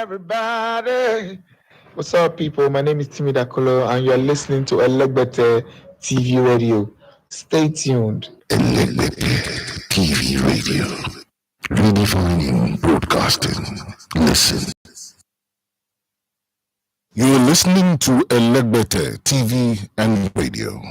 Everybody. What's up, people? My name is Timmy Dakolo, and you're listening to Elegbete TV Radio. Stay tuned. TV radio, redefining broadcasting. Listen. You're listening to Elegbete TV and radio.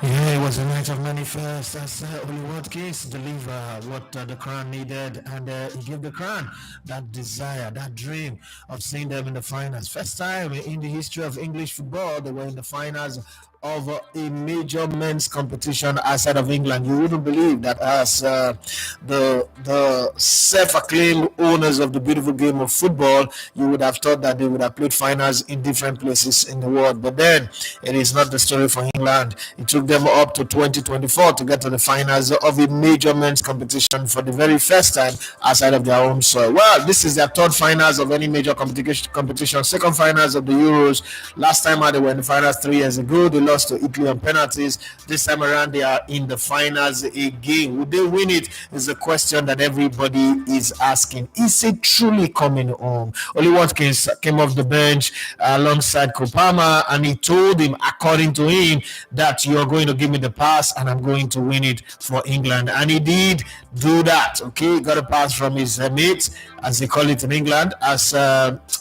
Yeah, it was a night of many firsts as Oli Watkins delivered what the crown needed, and he gave the crown that desire, that dream of seeing them in the finals. First time in the history of English football, they were in the finals of a major men's competition outside of England. You wouldn't believe that as the self-acclaimed owners of the beautiful game of football, you would have thought that they would have played finals in different places in the world. But then it is not the story for England. It took them up to 2024 to get to the finals of a major men's competition for the very first time outside of their home soil. Well, this is their third finals of any major competition, second finals of the Euros. Last time they were in the finals 3 years ago. They lost to Italy on penalties. This time around, they are in the finals again. Would they win it? Is a question that everybody is asking. Is it truly coming home? Oli Watkins came off the bench alongside Koeman, and he told him, according to him, that you're going to give me the pass and I'm going to win it for England. And he did do that. Okay, he got a pass from his mates, as they call it in England, as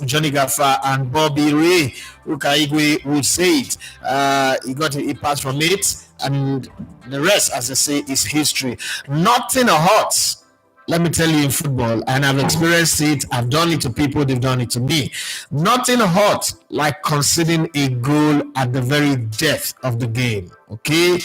Johnny Gaffer and Bobby Ray Ukaigwe would say it. He got a pass from mates, and the rest, as they say, is history. Nothing hurts, let me tell you, in football, and I've experienced it. I've done it to people, they've done it to me. Nothing hurts like conceding a goal at the very depth of the game. Okay,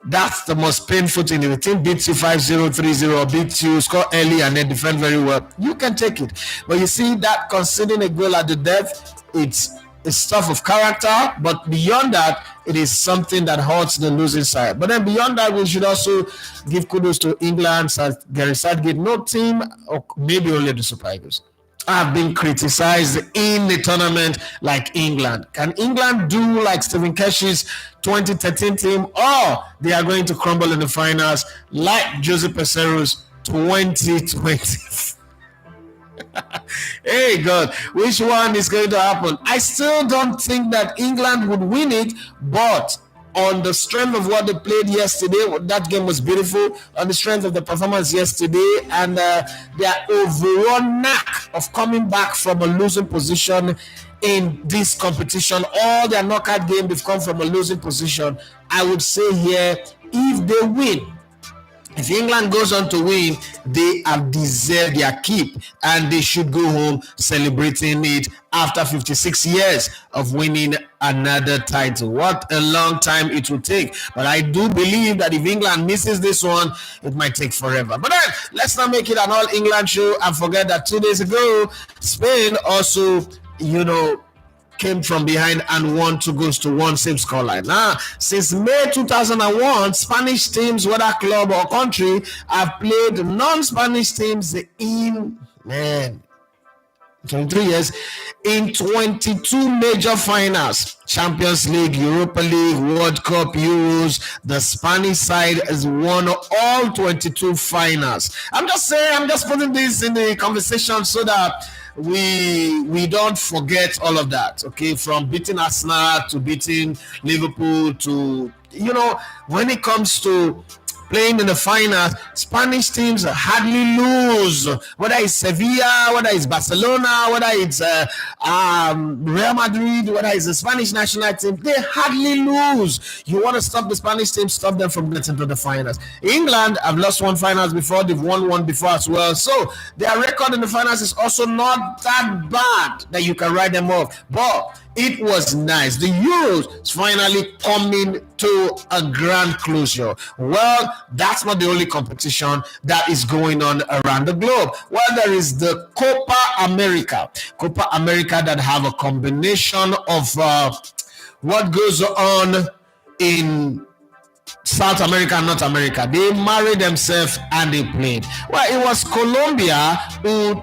that's the most painful thing. If a team beats you 5-0, 3-0, or beats you, score early and then defend very well, you can take it. But you see that conceding a goal at the depth, it's stuff of character, but beyond that, it is something that hurts the losing side. But then beyond that, we should also give kudos to England, Gary Southgate. No team, or maybe only the Super Eagles, have been criticized in a tournament like England. Can England do like Stephen Kesh's 2013 team, or they are going to crumble in the finals like Jose Pesero's 2020? Hey God, which one is going to happen? I still don't think that England would win it, but on the strength of what they played yesterday, that game was beautiful. On the strength of the performance yesterday, and their overall knack of coming back from a losing position in this competition, all their knockout game, they've come from a losing position. I would say here, if they win, if England goes on to win, they have deserved their keep, and they should go home celebrating it after 56 years of winning another title. What a long time it will take. But I do believe that if England misses this one, it might take forever. But then, let's not make it an all-England show and forget that 2 days ago, Spain also, came from behind and won 2 goals to 1, same scoreline. Now, since May 2001, Spanish teams, whether club or country, have played non-Spanish teams in 23 years in 22 major finals. Champions League, Europa League, World Cup, Euros. The Spanish side has won all 22 finals. I'm just putting this in the conversation so that we don't forget all of that. Okay, from beating Arsenal to beating Liverpool to, when it comes to playing in the finals, Spanish teams hardly lose. Whether it's Sevilla, whether it's Barcelona, whether it's Real Madrid, whether it's the Spanish national team, they hardly lose. You want to stop the Spanish team, stop them from getting to the finals. England have lost 1 finals before, they've won 1 before as well. So their record in the finals is also not that bad that you can write them off. But it was nice. The Euros is finally coming to a grand closure. Well, that's not the only competition that is going on around the globe. Well, there is the Copa America that have a combination of what goes on in South America and North America. They married themselves and they played. Well, it was Colombia who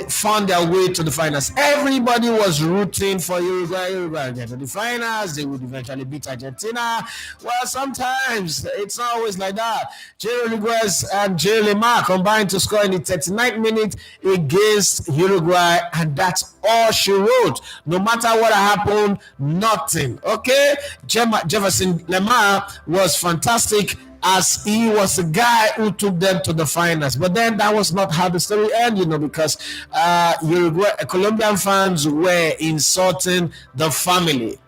found their way to the finals. Everybody was rooting for Uruguay. Uruguay get to the finals. They would eventually beat Argentina. Well, sometimes it's not always like that. Jerry Rodriguez and Jerry Lemar combined to score in the 39th minute against Uruguay, and that's all she wrote. No matter what happened, nothing. Okay, Jefferson Lemar was fantastic, as he was the guy who took them to the finals. But then that was not how the story ended, because Colombian fans were insulting the family.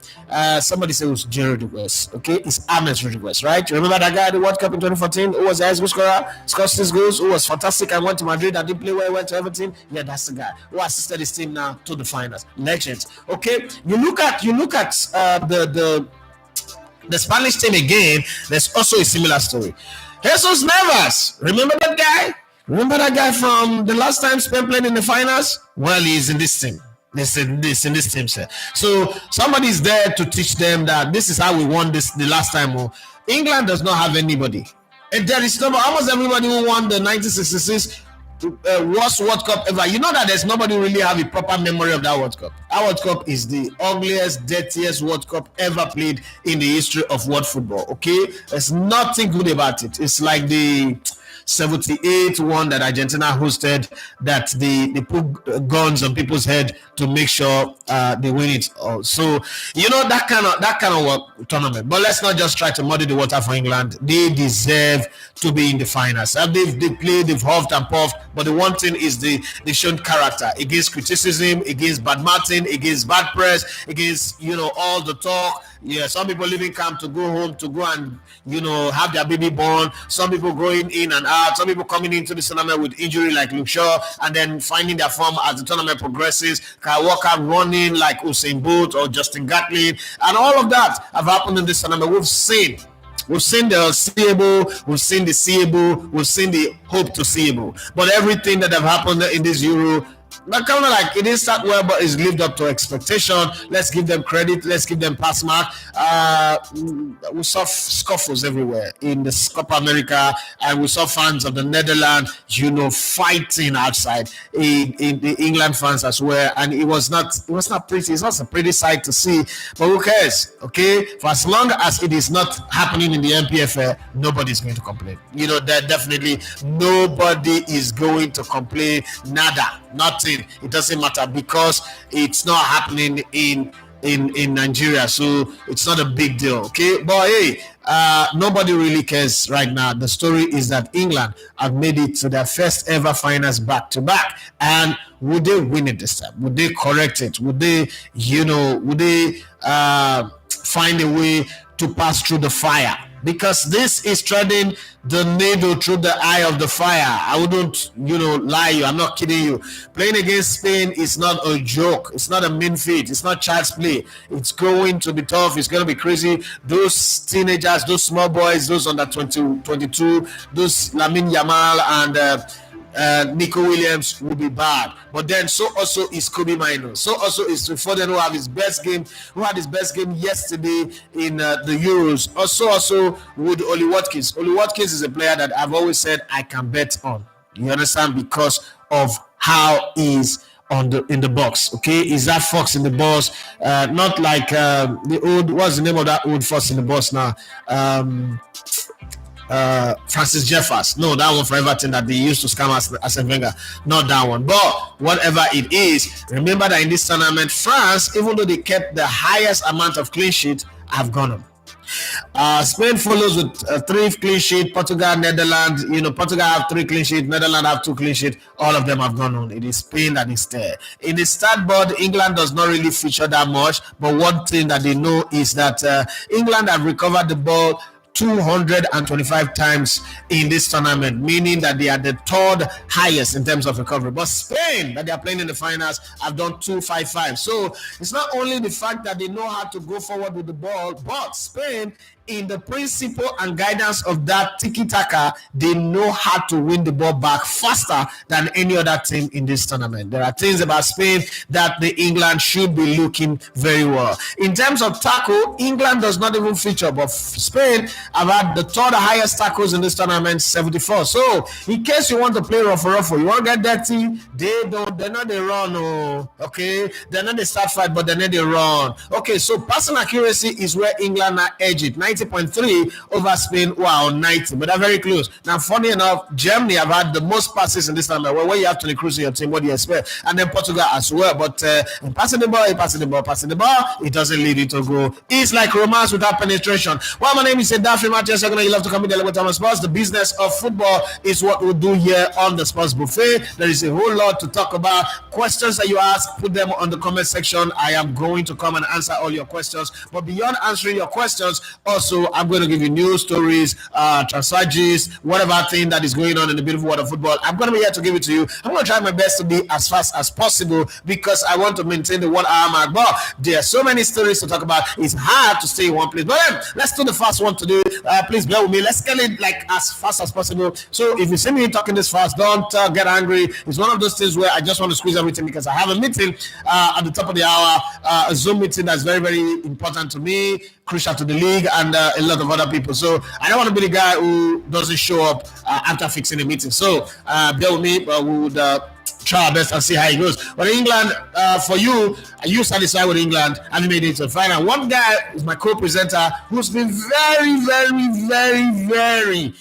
Somebody said it was Jerry Rodriguez. Okay, it's James Rodriguez, right? You remember that guy at the World Cup in 2014 who was the highest goal scorer, scored 6 goals, who was fantastic and went to Madrid and didn't play well, went to Everton? Yeah, that's the guy who assisted his team now to the finals. Legends. Okay, you look at the Spanish team again. There's also a similar story. Jesus Navas, remember that guy? Remember that guy from the last time Spain played in the finals? Well, he's in this team. In this team, sir. So somebody's there to teach them that this is how we won this the last time. England does not have anybody. And there is almost everybody who won the 1966 worst World Cup ever. You know that there's nobody really have a proper memory of that World Cup. That World Cup is the ugliest, dirtiest World Cup ever played in the history of world football. Okay, there's nothing good about it. It's like the 78 one that Argentina hosted, that they put guns on people's head to make sure they win it. So that kind of work tournament. But let's not just try to muddy the water for England. They deserve to be in the finals. They've played, they've huffed and puffed, but the one thing is they shown character against criticism, against bad marking, against bad press, against all the talk. Yeah, some people leaving camp to go home to go and have their baby born. Some people going in and out. Some people coming into the tournament with injury like Luke Shaw, and then finding their form as the tournament progresses. Kyle Walker running like Usain Bolt or Justin Gatlin, and all of that have happened in this tournament. We've seen the seeable, we've seen the seeable, we've seen the hope to seeable. But everything that have happened in this Euro, but kind of like it didn't start well, but it's lived up to expectation. Let's give them credit. Let's give them pass mark. We saw scuffles everywhere in the Copa America, and we saw fans of the Netherlands, fighting outside in the England fans as well. And it was not pretty. It's not a pretty sight to see. But who cares? Okay, for as long as it is not happening in the MPFL, nobody's going to complain. That definitely nobody is going to complain. Nada. Nothing. It doesn't matter because it's not happening in Nigeria, so it's not a big deal. Okay, but hey, nobody really cares right now. The story is that England have made it to their first ever finals back to back, and would they win it this time? Would they correct it? Would they find a way to pass through the fire? Because this is treading the needle through the eye of the fire. I wouldn't, lie you. I'm not kidding you. Playing against Spain is not a joke. It's not a mean feat. It's not child's play. It's going to be tough. It's going to be crazy. Those teenagers, those small boys, those under 22, those Lamine Yamal and Nico Williams will be bad, but then so also is Kobe Mino. So also is Foden, who had his best game yesterday in the Euros. Also with Oli Watkins. Oli Watkins is a player that I've always said I can bet on. You understand, because of how he's in the box. Okay, is that fox in the box? Not like the old. What's the name of that old fox in the box now? Francis Jeffers. No, that one for Everton that they used to scam Arsene Wenger. Not that one. But whatever it is, remember that in this tournament, France, even though they kept the highest amount of clean sheets, have gone up. Spain follows with 3 clean sheets. Portugal, Netherlands. Portugal have 3 clean sheets. Netherlands have 2 clean sheets. All of them have gone on. It is Spain that is there. In the stat board, England does not really feature that much. But one thing that they know is that England have recovered the ball 225 times in this tournament, meaning that they are the 3rd highest in terms of recovery. But Spain, that they are playing in the finals, have done 255. So it's not only the fact that they know how to go forward with the ball, but Spain, in the principle and guidance of that tiki-taka, they know how to win the ball back faster than any other team in this tournament. There are things about Spain that the England should be looking very well. In terms of tackle, England does not even feature, but Spain I've had the third highest tackles in this tournament, 74. So, in case you want to play rough, you want to get dirty, they're not they run, okay? They're not they start fight, but they're not they run. Okay, so passing accuracy is where England are edge it, 90.3 over Spain, wow, 90, but they're very close. Now, funny enough, Germany have had the most passes in this tournament. Well, when you have to recruit your team, what do you expect? And then Portugal as well, but passing the ball, it doesn't lead you to go. It's like romance without penetration. Well, my name is Daffy Matthews. You love to come in the Level Sports. The business of football is what we do here on the Sports Buffet. There is a whole lot to talk about. Questions that you ask, put them on the comment section. I am going to come and answer all your questions. But beyond answering your questions, also I'm going to give you news stories, transfer gist, whatever thing that is going on in the beautiful world of football. I'm going to be here to give it to you. I'm going to try my best to be as fast as possible because I want to maintain the 1 hour mark. But there are so many stories to talk about. It's hard to stay in one place. But let's do the first one today. Please bear with me. Let's get it like as fast as possible. So if you see me talking this fast, don't get angry. It's one of those things where I just want to squeeze everything because I have a meeting at the top of the hour, a Zoom meeting that's very, very important to me, crucial to the league, and a lot of other people. So I don't want to be the guy who doesn't show up after fixing the meeting. So bear with me, but we would try our best and see how it goes. But England, for you, are you satisfied with England? Have you made it to the final? One guy is my co-presenter who's been very, very, very, very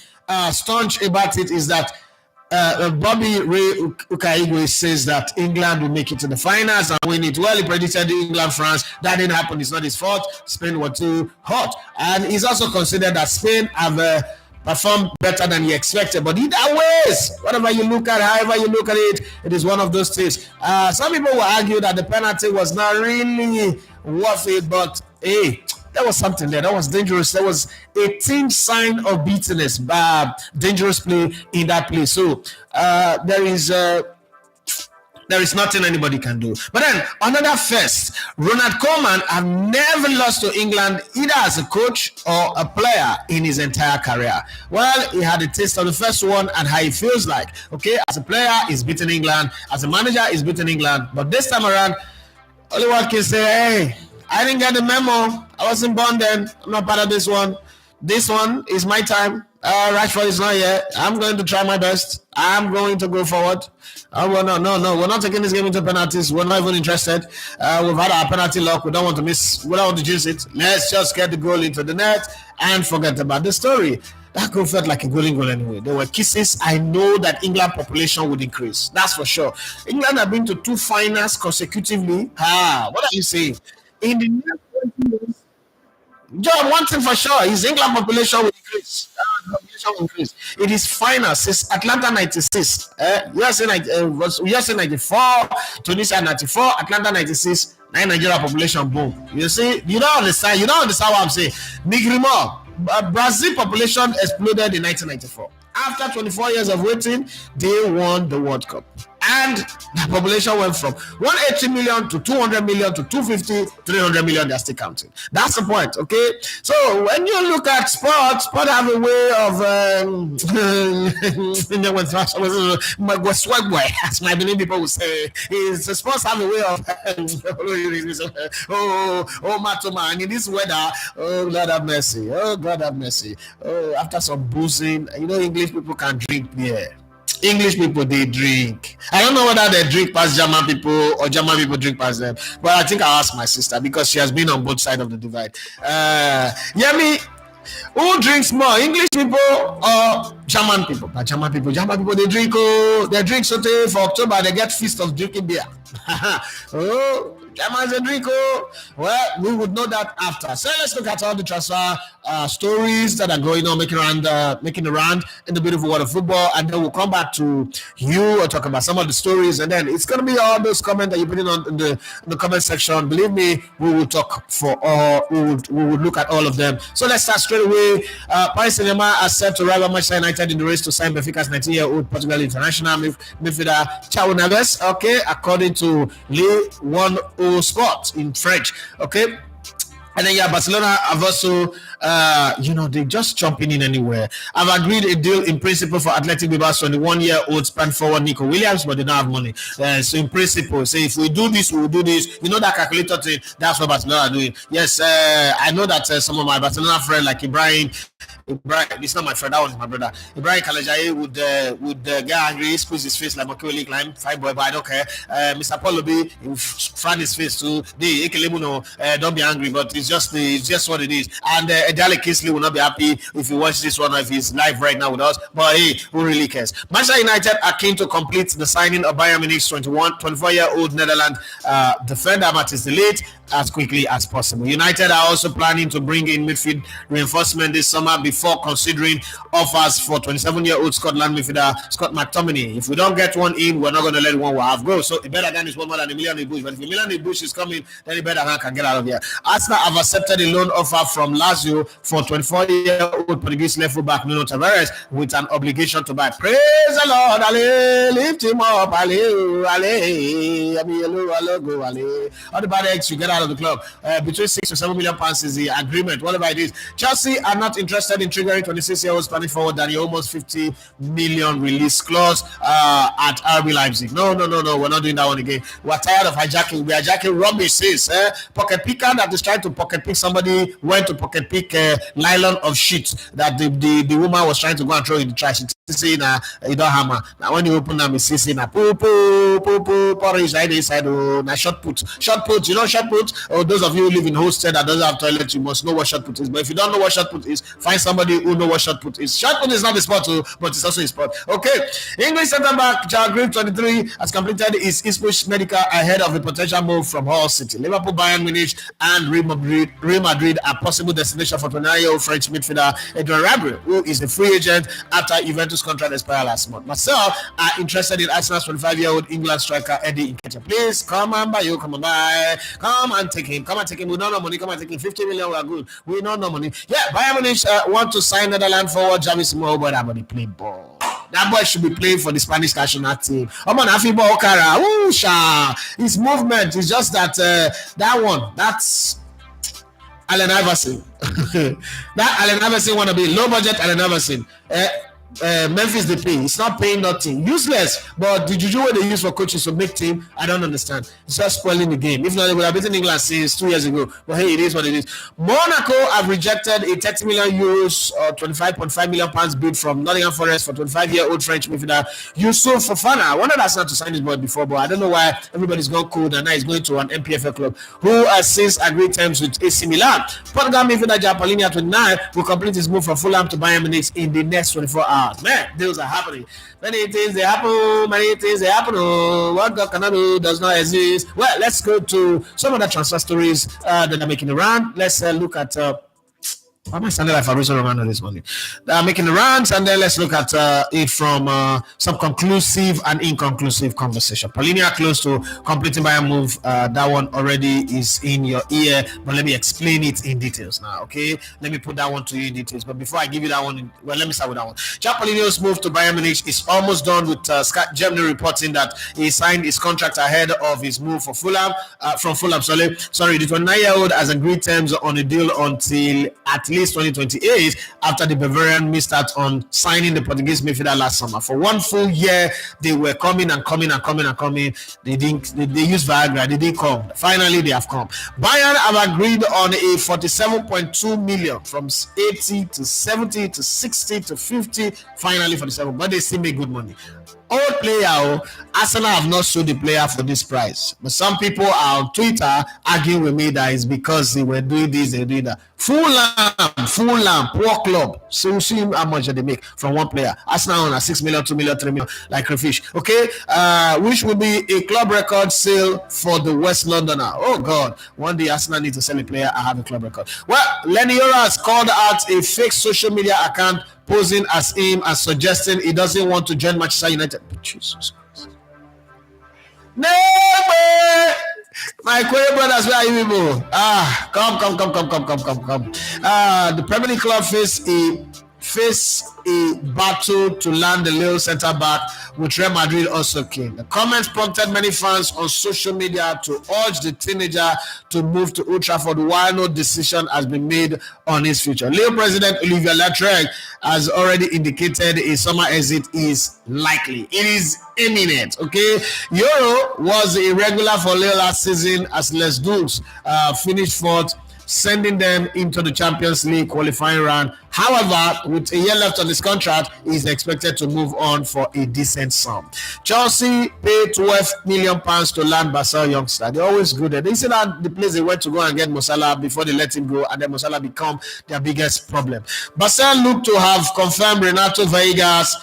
staunch about it is that Bobby Ray Ukaigwe says that England will make it to the finals and win it. Well, he predicted England-France. That didn't happen. It's not his fault. Spain were too hot. And he's also considered that Spain have performed better than he expected. But either ways, whatever you look at, however you look at it, it is one of those things. Some people will argue that the penalty was not really worth it, but hey, there was something there. That was dangerous. There was a team sign of bitterness, dangerous play in that play. So there is nothing anybody can do. But then another first, Ronald Koeman have never lost to England either as a coach or a player in his entire career. Well, he had a taste of the first one and how he feels like. Okay, as a player, he's beaten England. As a manager, he's beaten England. But this time around, only one can say, hey, I didn't get the memo. I wasn't born then. I'm not part of this one. This one is my time. Rashford is not here. I'm going to try my best. I'm going to go forward. No. We're not taking this game into penalties. We're not even interested. We've had our penalty luck. We don't want to miss. We don't want to juice it. Let's just get the goal into the net and forget about the story. That goal felt like a golden goal anyway. There were kisses. I know that England population would increase. That's for sure. England have been to 2 finals consecutively. What are you saying? In the next 20 years, John, one thing for sure is England population will increase. It is final since Atlanta 96. USA 94, Tunisia 94, Atlanta 96, 9 Nigeria population boom. You see, you don't understand what I'm saying. Nigrimo, Brazil population exploded in 1994. After 24 years of waiting, they won the World Cup. And the population went from 180 million to 200 million to 250, 300 million. They're still counting. That's the point, okay? So when you look at sport have a way of as my Benin people would say, sports have a way of Matoma, and in this weather, oh God have mercy, after some boozing, English people can drink beer. English people, they drink. I don't know whether they drink past German people or German people drink past them. But I think I'll ask my sister because she has been on both sides of the divide. Yemi, who drinks more, English people or German people? But German people, they drink. They drink something for October. They get feast of drinking beer. Germans they drink. Well, we would know that after. So let's look at all the transfer stories that are going on, making the round in the beautiful world of football, and then we'll come back to you or talk about some of the stories, and then it's gonna be all those comments that you put in the comment section. Believe me, we will talk for all. We would look at all of them. So let's start straight away. Paris Saint-Germain has set to rival Manchester United in the race to sign Benfica's 19-year-old Portugal international midfielder Thiago Neves. Okay, according to Le 1 Sport in French. Okay. And then Barcelona have also, they just jumping in anywhere. I've agreed a deal in principle for Athletic Bilbao's 21-year-old span forward Nico Williams, but they don't have money. So in principle, say if we do this, we will do this. You know that calculator thing. That's what Barcelona are doing. Yes, I know that some of my Barcelona friends like Ibrahim Ibrahim, it's not my friend, that was my brother. Ibrahim Kalajaye would get angry, squeeze his face like Machiavelli climb, fight boy, but I don't care. Mr. Paulo B, he would frown his face too. Don't be angry, but it's just what it is. And Edale Kingsley will not be happy if he watches this one or if he's live right now with us. But hey, who really cares? Manchester United are keen to complete the signing of Bayern Munich's 24-year-old Netherlands defender Matthias de Ligt as quickly as possible. United are also planning to bring in midfield reinforcement this summer before considering offers for 27-year-old Scotland midfielder Scott McTominay. If we don't get one in, we're not going to let one half go. So a better than is one more than a million in bush. But if a million in bush is coming, then a better man can get out of here. Arsenal have accepted a loan offer from Lazio for 24-year-old Portuguese left fullback Nuno Tavares with an obligation to buy. Praise the Lord, allez, lift him up, allez, allez, allez. All the bad eggs you get out of the club. Between 6 to 7 million pounds is the agreement, whatever it is. Chelsea are not interested in triggering 26-year-old Spanish forward Danny almost 50 million release clause at RB Leipzig. No, we're not doing that one again. We're tired of hijacking. We are hijacking rubbish. Pocket picker that is trying to pocket pick somebody went to pocket pick nylon of shit that the woman was trying to go and throw in the trash. It's in you don't hammer. Now when you open them, it's in a poo porridge right inside. Now short put. You know short put. Oh, those of you who live in hostel that doesn't have toilet, you must know what short put is. But if you don't know what short put is, find somebody who know what short put is. Short put is not the sport, but it's also a sport. Okay, English centre back Charles Green 23 has completed his Ipswich medical ahead of a potential move from Hull City. Liverpool, Bayern Munich, and Real Madrid are possible destination for 29-year-old French midfielder Edouard Rabiot, who is a free agent after Juventus contract expired last month. Myself are interested in Arsenal's 25-year-old England striker Eddie Nketiah. Please come and buy you, come and buy, come and take him. We don't know money, come and take him. 50 million, we are good. We don't know money. Yeah, Bayern Munich want to sign Netherlands forward Javi Simão, but that body play ball. That boy should be playing for the Spanish national team. His movement is just that that's Allen Iverson. That Allen Iverson want to be low budget Allen Iverson. Memphis they pay. It's not paying nothing. Useless. But the juju they use for coaches to make team, I don't understand. It's just spoiling the game. If not, they would have beaten England since 2 years ago. But hey, it is what it is. Monaco have rejected a 30 million euros or 25.5 million pounds bid from Nottingham Forest for 25-year-old French midfielder Youssouf Fofana. I wanted Arsenal to sign this boy before, but I don't know why everybody's gone cold and now he's going to an MPFL club who has since agreed terms with AC Milan. Portugal midfielder Japolini at 29 will complete his move from Fulham to Bayern Munich in the next 24 hours. Man, deals are happening. Many things they happen. What God cannot do does not exist. Well, let's go to some of the transfer stories that are making the round. Let's look at why am I sounding like Fabrizio Romano this morning? They are making the rounds, and then let's look at it from some conclusive and inconclusive conversation. Paulinia close to completing by a move. That one already is in your ear, but let me explain it in details now. Okay, let me put that one to you in details. But before I give you that one, let me start with that one. Paulinio's move to Bayern Munich is almost done, with Scott Germany reporting that he signed his contract ahead of his move for Fulham. From Fulham, sorry, the 29-year-old has agreed terms on a deal until at least 2028 after the Bavarian missed out on signing the Portuguese midfielder last summer. For 1 full year, they were coming. They used Viagra. They didn't come. Finally, they have come. Bayern have agreed on a 47.2 million from 80 to 70 to 60 to 50. Finally, 47, but they still make good money. Old player, Arsenal have not sold the player for this price. But some people are on Twitter arguing with me that it's because they were doing this, they were doing that. Fulham, poor club. So we'll see how much they make from one player. Arsenal on a 6 million, 2 million, 3 million, like Crayfish. Okay, which will be a club record sale for the West Londoner. Oh God, one day Arsenal need to sell a player. I have a club record. Well, Lenny Yora has called out a fake social media account posing as him and suggesting he doesn't want to join Manchester United. Jesus Christ. No way! My Koeman brothers, where are you people? Come. The Premier League club face a battle to land the Lille centre back, with Real Madrid also keen. The comments prompted many fans on social media to urge the teenager to move to Old Trafford while no decision has been made on his future. Lille president Olivier Latrec has already indicated a summer exit is likely. It is imminent. Okay, Euro was a regular for Lille last season as Les Dukes finished fourth, sending them into the Champions League qualifying round. However, with a year left on his contract, he's expected to move on for a decent sum. Chelsea paid £12 million to land Basel youngster. They're always good. They said that the place they went to go and get Mo Salah before they let him go, and then Mo Salah become their biggest problem. Basel look to have confirmed Renato Veiga's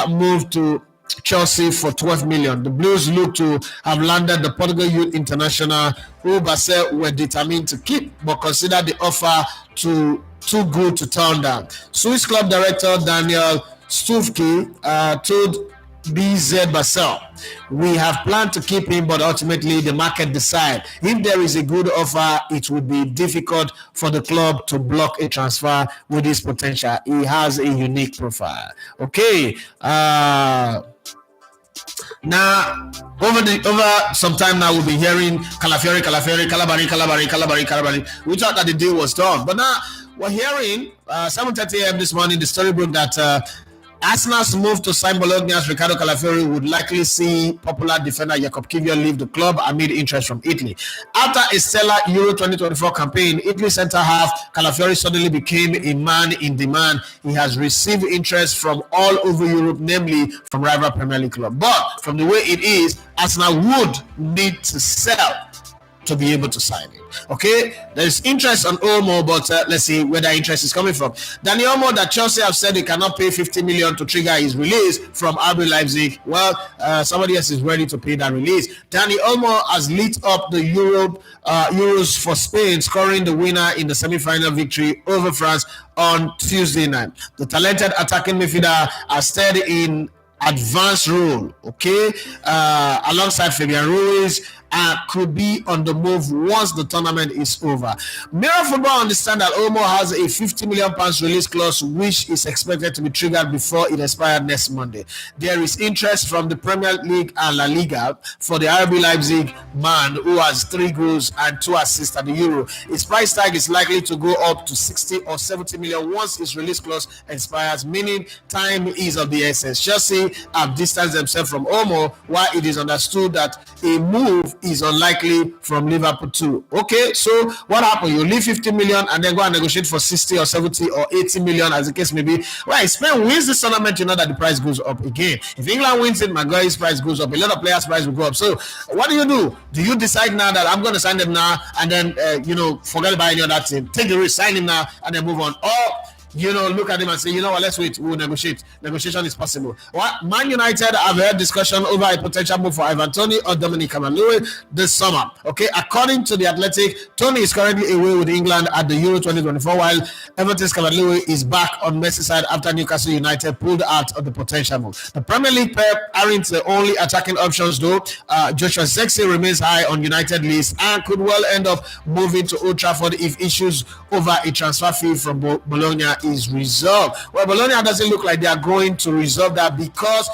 move to Chelsea for 12 million. The Blues look to have landed the Portugal youth international, who Basel were determined to keep, but considered the offer too good to turn down. Swiss club director Daniel Stufke told BZ Basel, "We have planned to keep him, but ultimately the market decide. If there is a good offer, it would be difficult for the club to block a transfer with his potential. He has a unique profile." Okay. Now, over some time now, we'll be hearing Calabari. We thought that the deal was done, but now we're hearing 7:30 a.m. this morning. The story broke that Arsenal's move to sign Bologna's Riccardo Calafiori would likely see popular defender Jakob Kivior leave the club amid interest from Italy. After a stellar Euro 2024 campaign, Italy centre-half Calafiori suddenly became a man in demand. He has received interest from all over Europe, namely from rival Premier League clubs. But from the way it is, Arsenal would need to sell to be able to sign him. Okay, there's interest on Olmo, but let's see where that interest is coming from. Danny Olmo, that Chelsea have said they cannot pay 50 million to trigger his release from RB Leipzig. Well, somebody else is ready to pay that release. Danny Olmo has lit up the Euros for Spain, scoring the winner in the semi-final victory over France on Tuesday night. The talented attacking midfielder has stayed in advanced role, okay, alongside Fabian Ruiz, could be on the move once the tournament is over. Mirror Football understand that Olmo has a £50 million release clause, which is expected to be triggered before it expires next Monday. There is interest from the Premier League and La Liga for the RB Leipzig man, who has 3 goals and 2 assists at the Euro. His price tag is likely to go up to 60 or 70 million once his release clause expires, meaning time is of the essence. Chelsea have distanced themselves from Olmo, while it is understood that a move is unlikely from Liverpool too. Okay, so what happened? You leave 50 million and then go and negotiate for 60 or 70 or 80 million, as the case may be. Right, Spain wins this tournament, you know that the price goes up again. If England wins it, Maguire's price goes up. A lot of players' price will go up. So what do? Do you decide now that I'm going to sign them now and then, forget about any other team? Take the risk, sign him now and then move on. Or look at him and say, you know what, let's wait, we'll negotiate. Negotiation is possible. Man United have had discussion over a potential move for Ivan Toney or Dominic Calvert-Lewin this summer. Okay, according to The Athletic, Toney is currently away with England at the Euro 2024, while Everton's Calvert-Lewin is back on Merseyside after Newcastle United pulled out of the potential move. The Premier League pair aren't the only attacking options though. Joshua Zirkzee remains high on United list and could well end up moving to Old Trafford if issues over a transfer fee from Bologna is resolved. Well, Bologna doesn't look like they are going to resolve that, because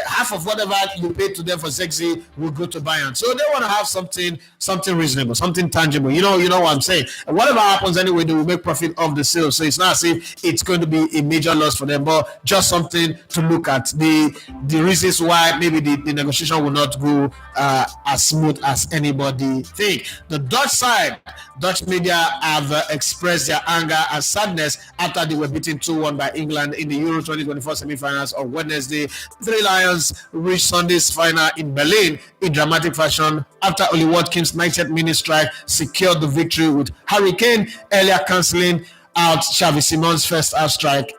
half of whatever you pay to them for Zirkzee will go to Bayern. So they want to have something reasonable, something tangible. You know what I'm saying? And whatever happens anyway, they will make profit off the sale. So it's not as if it's going to be a major loss for them, but just something to look at. The reasons why maybe the negotiation will not go as smooth as anybody think. The Dutch media have expressed their anger and sadness after they were beaten 2-1 by England in the Euro 2024 semi-finals on Wednesday. Three Lions reached Sunday's final in Berlin in dramatic fashion after Oli Watkins' 90th minute strike secured the victory, with Harry Kane earlier cancelling out Xavi Simon's first half strike.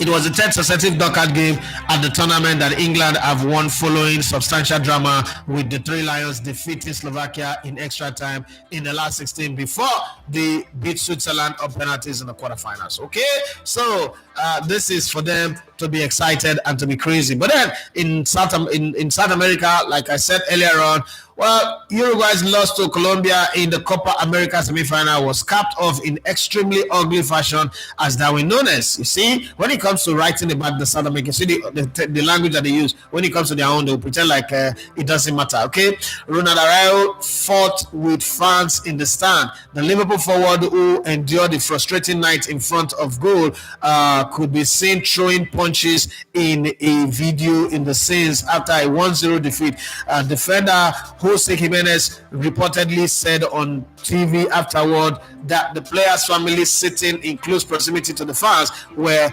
It was the 10th successive knockout game at the tournament that England have won, following substantial drama with the Three Lions defeating Slovakia in extra time in the last 16 before they beat Switzerland on penalties in the quarterfinals. Okay, so this is for them to be excited and to be crazy. But then in South America, like I said earlier on, well, Uruguay's loss to Colombia in the Copa America semi-final was capped off in extremely ugly fashion, as Darwin Nunes. You see, when it comes to writing about the South America, see the language that they use. When it comes to their own, they'll pretend like it doesn't matter. Okay, Ronald Araujo fought with fans in the stand. The Liverpool forward, who endured a frustrating night in front of goal, could be seen throwing punches punches in a video in the scenes after a 1-0 defeat. Defender Jose Jimenez reportedly said on TV afterward that the players' families sitting in close proximity to the fans were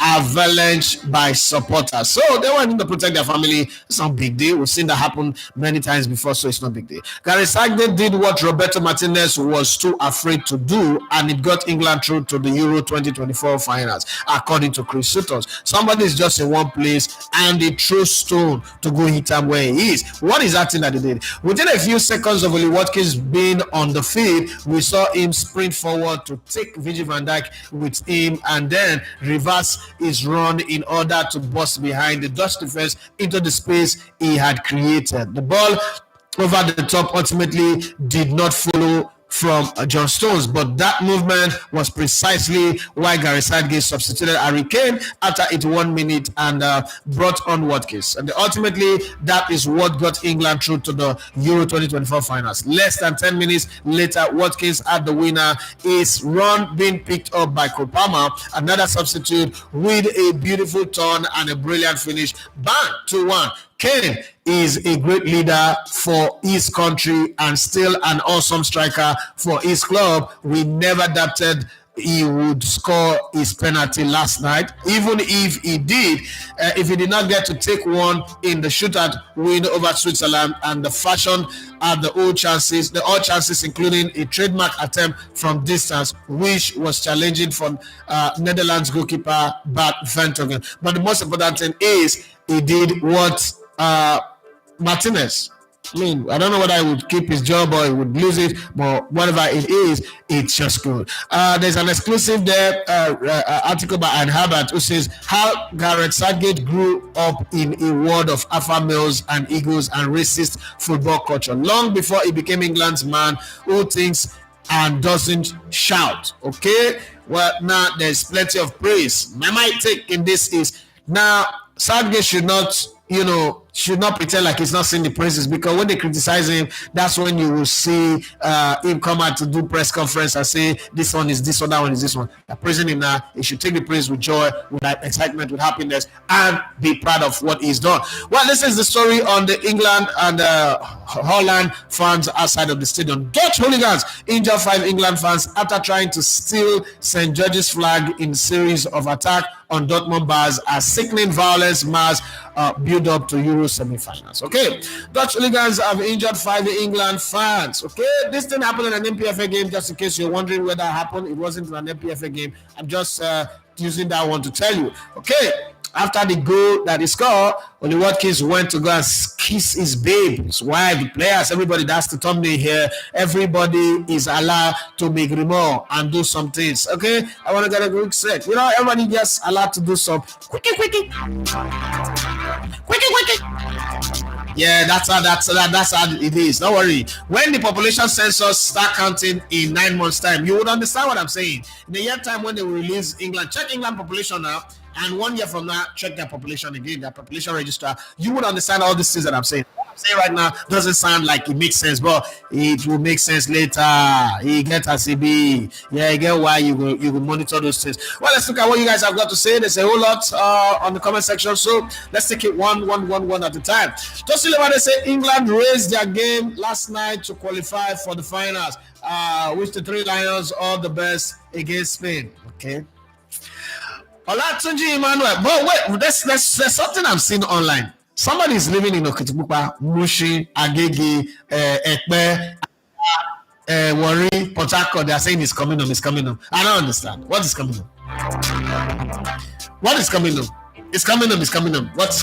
avalanche by supporters. So they wanted to protect their family. It's not a big deal. We've seen that happen many times before, so it's not a big deal. Gary Southgate did what Roberto Martinez was too afraid to do, and it got England through to the Euro 2024 finals, according to Chris Sutton. Somebody is just in one place and they threw stone to go hit him where he is. What is that thing that they did? Within a few seconds of Oli Watkins being on the field, we saw him sprint forward to take Virgil van Dijk with him and then reverse his run in order to bust behind the Dutch defense into the space he had created. The ball over the top ultimately did not follow from John Stones, but that movement was precisely why Gary Southgate substituted Harry Kane after 81 minutes and brought on Watkins. And ultimately, that is what got England through to the Euro 2024 finals. Less than 10 minutes later, Watkins had the winner. His run being picked up by Koeman, another substitute, with a beautiful turn and a brilliant finish. Bang, 2-1. Kane is a great leader for his country and still an awesome striker for his club. We never doubted he would score his penalty last night, even if he did. If he did not get to take one in the shootout win over Switzerland and the fashion at the all chances, including a trademark attempt from distance, which was challenging from Netherlands goalkeeper Bart Ventungen. But the most important thing is he did what Martinez. I mean, I don't know whether he would keep his job or he would lose it, but whatever it is, it's just good. There's an exclusive there article by Anne Herbert who says how Gareth Southgate grew up in a world of alpha males and egos and racist football culture long before he became England's man who thinks and doesn't shout. Okay, well, now there's plenty of praise. My take in this is now Southgate should not pretend like he's not seeing the praises, because when they criticize him, that's when you will see him come out to do press conference and say this one is this one, that one is this one. They're praising him now. He should take the praise with joy, with excitement, with happiness, and be proud of what he's done. Well, this is the story on the England and Holland fans outside of the stadium. Dutch hooligans injured 5 England fans after trying to steal St. George's flag in a series of attacks on Dortmund bars as sickening violence mass build up to Euro semi-finals. Okay, Dutch hooligans have injured 5 England fans. Okay, this thing happened in an NPFA game. Just in case you're wondering where that happened, it wasn't in an NPFA game. I'm just using that one to tell you. Okay, after the goal that he scored, Oli Watkins went to go and kiss his babe, his wife, the players, everybody. That's the thumbnail here. Everybody is allowed to make remorse and do some things. Okay, I want to get a quick set. Everybody just allowed to do some quickie. Yeah, that's how it is. Don't worry. When the population census start counting in 9 months' time, you would understand what I'm saying. In a year time, when they will release England, check England population now, and 1 year from now, check their population again, their population register. You would understand all these things that I'm saying. What I'm saying right now doesn't sound like it makes sense, but it will make sense later. You get a CB. Yeah, you get why you will monitor those things. Well, let's look at what you guys have got to say. There's a whole lot on the comment section, so let's take it one at a time. Tosi Levade say England raised their game last night to qualify for the finals. Wish the 3 Lions all the best against Spain. Okay. Olatunji Emmanuel, but wait, there's something I'm seeing online. Somebody is living in Okitipupa, Mushi, Agege, Ekpe, Warri, Port Harcourt. They are saying it's coming home. I don't understand. What is coming home? What is coming home? It's coming home. What?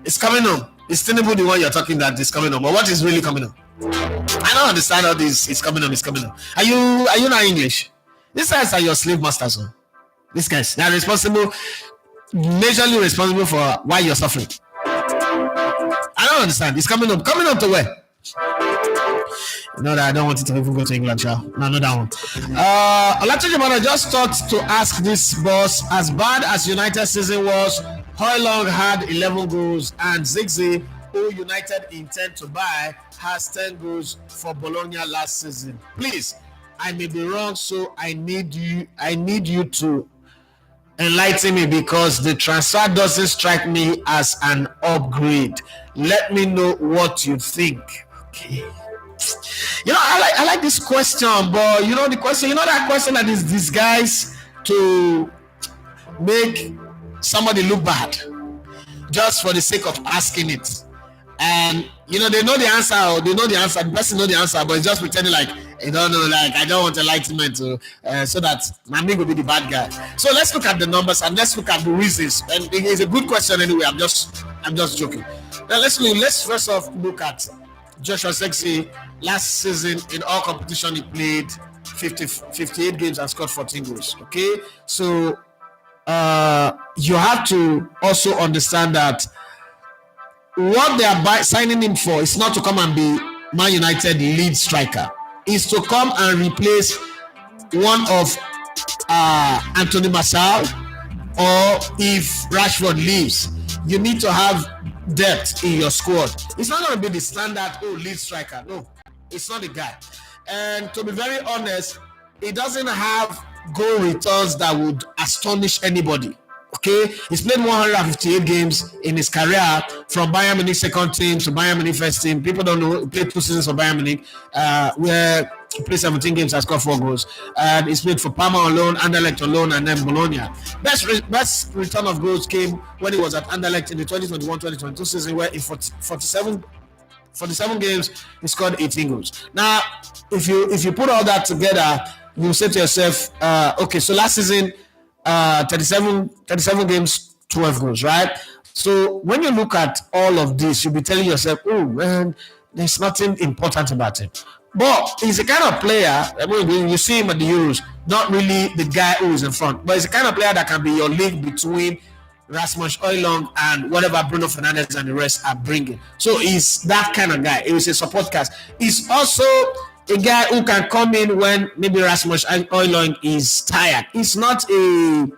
It's coming home. It's Tinubu the one you're talking that is coming home. But what is really coming home? I don't understand all this. It's coming home. Are you not English? These guys are your slave masters. Huh? These guys, they are responsible, majorly responsible for why you're suffering. I don't understand. It's coming up to where? You know that I don't want it to even go to England, child. No, not that one. Olatunji just thought to ask this boss, as bad as United season was, Højlund had 11 goals and Ziggy, who United intend to buy, has 10 goals for Bologna last season. Please, I may be wrong, so I need you to enlighten me, because the transfer doesn't strike me as an upgrade. Let me know what you think. Okay. I like this question, but the question, that question that is disguised to make somebody look bad just for the sake of asking it. And they know the answer, or they know the answer, the person know the answer, but it's just pretending like I don't know, like I don't want enlightenment so that my name will be the bad guy. So let's look at the numbers and let's look at the reasons. And it's a good question anyway. I'm just joking. Now let's first off look at Joshua Zirkzee. Last season in all competition he played 58 games and scored 14 goals. Okay, so you have to also understand that what they are signing him for is not to come and be Man United lead striker. Is to come and replace one of Anthony Martial, or if Rashford leaves, you need to have depth in your squad. It's not going to be the standard lead striker. No, it's not the guy. And to be very honest, he doesn't have goal returns that would astonish anybody. Okay, he's played 158 games in his career, from Bayern Munich second team to Bayern Munich first team. People don't know, he played 2 seasons for Bayern Munich, where he played 17 games and scored 4 goals. And he's played for Parma on loan, Anderlecht on loan, and then Bologna. Best return of goals came when he was at Anderlecht in the 2021-2022 season, where in 47 games he scored 18 goals. Now, if you put all that together, you say to yourself, okay, so last season, 37 games, 12 goals, right? So when you look at all of this, you'll be telling yourself, oh man, there's nothing important about him. But he's a kind of player, when you see him at the Euros, not really the guy who is in front, but he's a kind of player that can be your link between Rasmus Højlund and whatever Bruno Fernandes and the rest are bringing. So he's that kind of guy. He's a support cast. He's also a guy who can come in when maybe Rasmus Højlund is tired. It's not even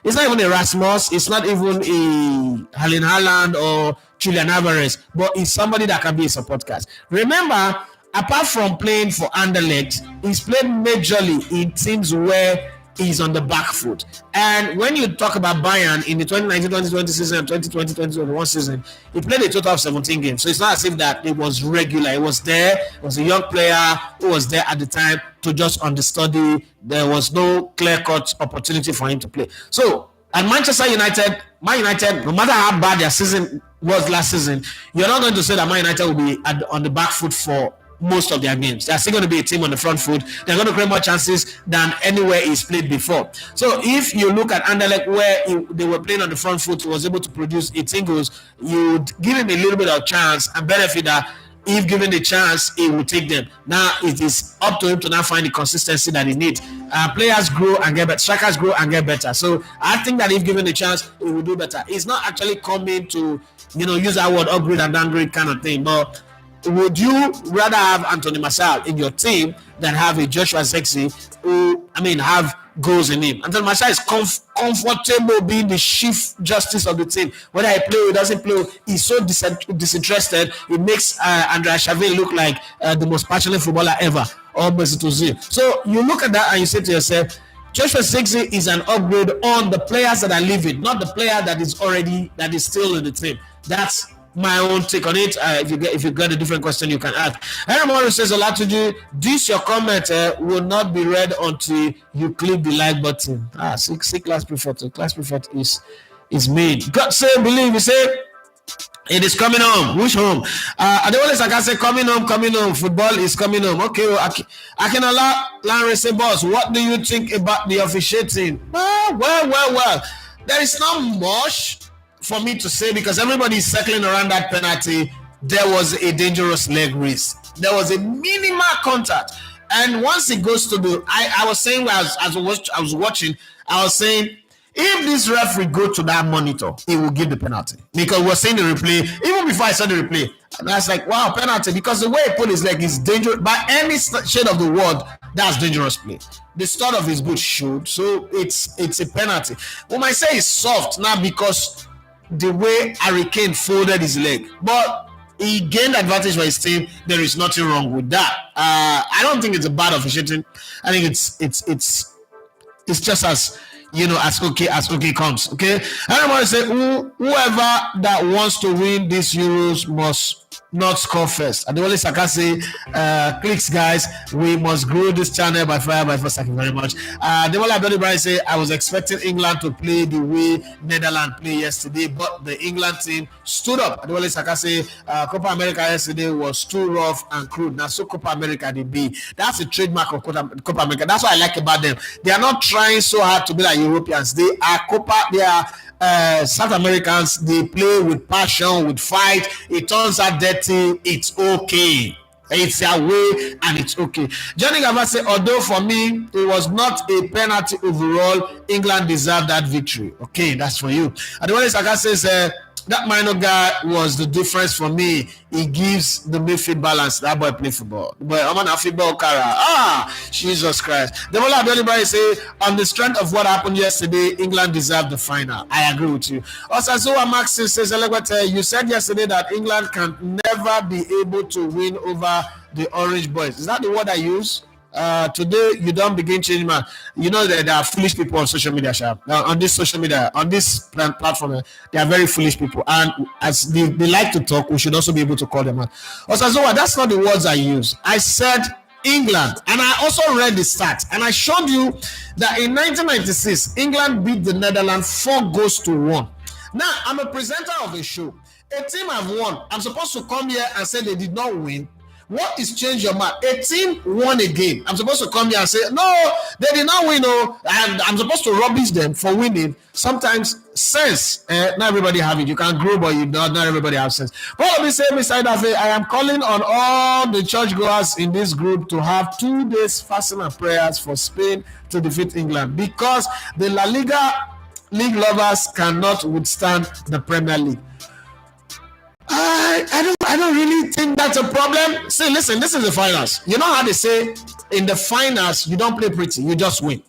a Rasmus. It's not even a Erling Haaland or Julian Alvarez, but he's somebody that can be a support cast. Remember, apart from playing for Anderlecht, he's played majorly in teams where he's on the back foot. And when you talk about Bayern in the 2019-2020 season and 2020-2021 season, he played a total of 17 games. So it's not as if that it was regular. It was there. It was a young player who was there at the time to just understudy. There was no clear-cut opportunity for him to play. So at Manchester United, Man United, no matter how bad their season was last season, you're not going to say that Man United will be on the back foot for most of their games. They're still going to be a team on the front foot. They're going to create more chances than anywhere he's played before. So if you look at Anderlecht, where they were playing on the front foot, he was able to produce 18 goals, you'd give him a little bit of chance and benefit that if given the chance, he will take them. Now it is up to him to now find the consistency that he needs. Players grow and get better. Strikers grow and get better. So I think that if given the chance, he will do better. He's not actually coming to, use that word upgrade and downgrade kind of thing, but would you rather have Anthony Martial in your team than have a Joshua Zirkzee who, have goals in him? Anthony Martial is comfortable being the chief justice of the team. Whether he play or he doesn't play, he's so disinterested. It makes Andrea Xavier look like the most passionate footballer ever, or Mesut Ozil. So you look at that and you say to yourself, Joshua Zirkzee is an upgrade on the players that are leaving, not the player that is still in the team. That's my own take on it. If you got a different question, you can ask. Henry Morris says, Olatuju, this your comment will not be read until you click the like button. See class prefect. Class prefect is made. God say, believe. He say, it is coming home. Which home? I don't want to say coming home. Football is coming home. Okay, I can allow Larry say, boss, what do you think about the officiating? Well. There is not much for me to say, because everybody is circling around that penalty. There was a dangerous leg raise. There was a minimal contact, and once it goes to the, I was saying as I was watching, I was saying, if this referee go to that monitor, he will give the penalty, because we're seeing the replay. Even before I saw the replay, and I was like, wow, penalty, because the way he put his leg is dangerous. By any shade of the word, that's dangerous play. The start of his boot showed, so it's a penalty. We might say it's soft now because the way Harry Kane folded his leg, but he gained advantage for his team. There is nothing wrong with that. I don't think it's a bad officiating. I think it's just as as okay comes. Okay, everybody say whoever that wants to win these Euros must not score first. And the only Saka say, clicks, guys, we must grow this channel by fire by force. Thank you very much. The only Abdul say, I was expecting England to play the way Netherlands played yesterday, but the England team stood up. The only Saka say, Copa America yesterday was too rough and crude. Now, so Copa America they be. That's the trademark of Copa America. That's what I like about them. They are not trying so hard to be like Europeans. They are South Americans. They play with passion, with fight. It turns out dirty, it's okay. It's their way and it's okay. Johnny Gava said, although for me it was not a penalty overall, England deserved that victory. Okay, that's for you. And the one Saka says, that minor guy was the difference for me. He gives the midfield balance. That boy play football. But I'm on a football cara. Jesus Christ. The Mola Abdullah say, on the strength of what happened yesterday, England deserved the final. I agree with you. Also, Maxis says, you said yesterday that England can never be able to win over the Orange Boys. Is that the word I use? Today you don't begin changing, man. You know that there are foolish people on social media, on this social media, on this platform. They are very foolish people, and as they like to talk, we should also be able to call them out. Also, that's not the words I use. I said England, and I also read the stats, and I showed you that in 1996 England beat the Netherlands 4-1. Now I'm a presenter of a show. A team have won. I'm supposed to come here and say they did not win. What is change your mind? A team won a game. I'm supposed to come here and say, no, they did not win. And I'm supposed to rubbish them for winning. Sometimes sense, not everybody have it. You can grow, but not everybody have sense. But let me say, beside that, I am calling on all the churchgoers in this group to have 2 days fasting and prayers for Spain to defeat England, because the La Liga league lovers cannot withstand the Premier League. I don't really think that's a problem. See, listen, this is the finals. You know how they say in the finals, you don't play pretty, you just win.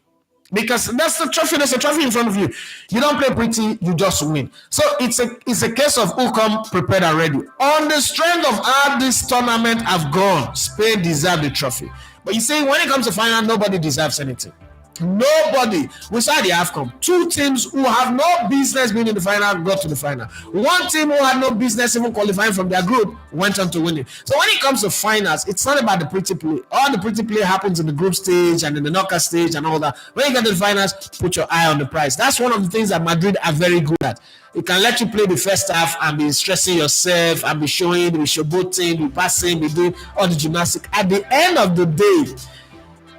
Because that's the trophy, there's a trophy in front of you. You don't play pretty, you just win. So it's a case of who come prepared and ready. On the strength of how this tournament have gone, Spain deserve the trophy. But you see, when it comes to final, nobody deserves anything. Nobody. We saw the AFCON. 2 teams who have no business being in the final got to the final. 1 team who had no business even qualifying from their group went on to win it. So when it comes to finals, it's not about the pretty play. All the pretty play happens in the group stage and in the knockout stage and all that. When you get to the finals, put your eye on the prize. That's one of the things that Madrid are very good at. It can let you play the first half and be stressing yourself and be showing, be showboating, be passing, be doing all the gymnastics. At the end of the day,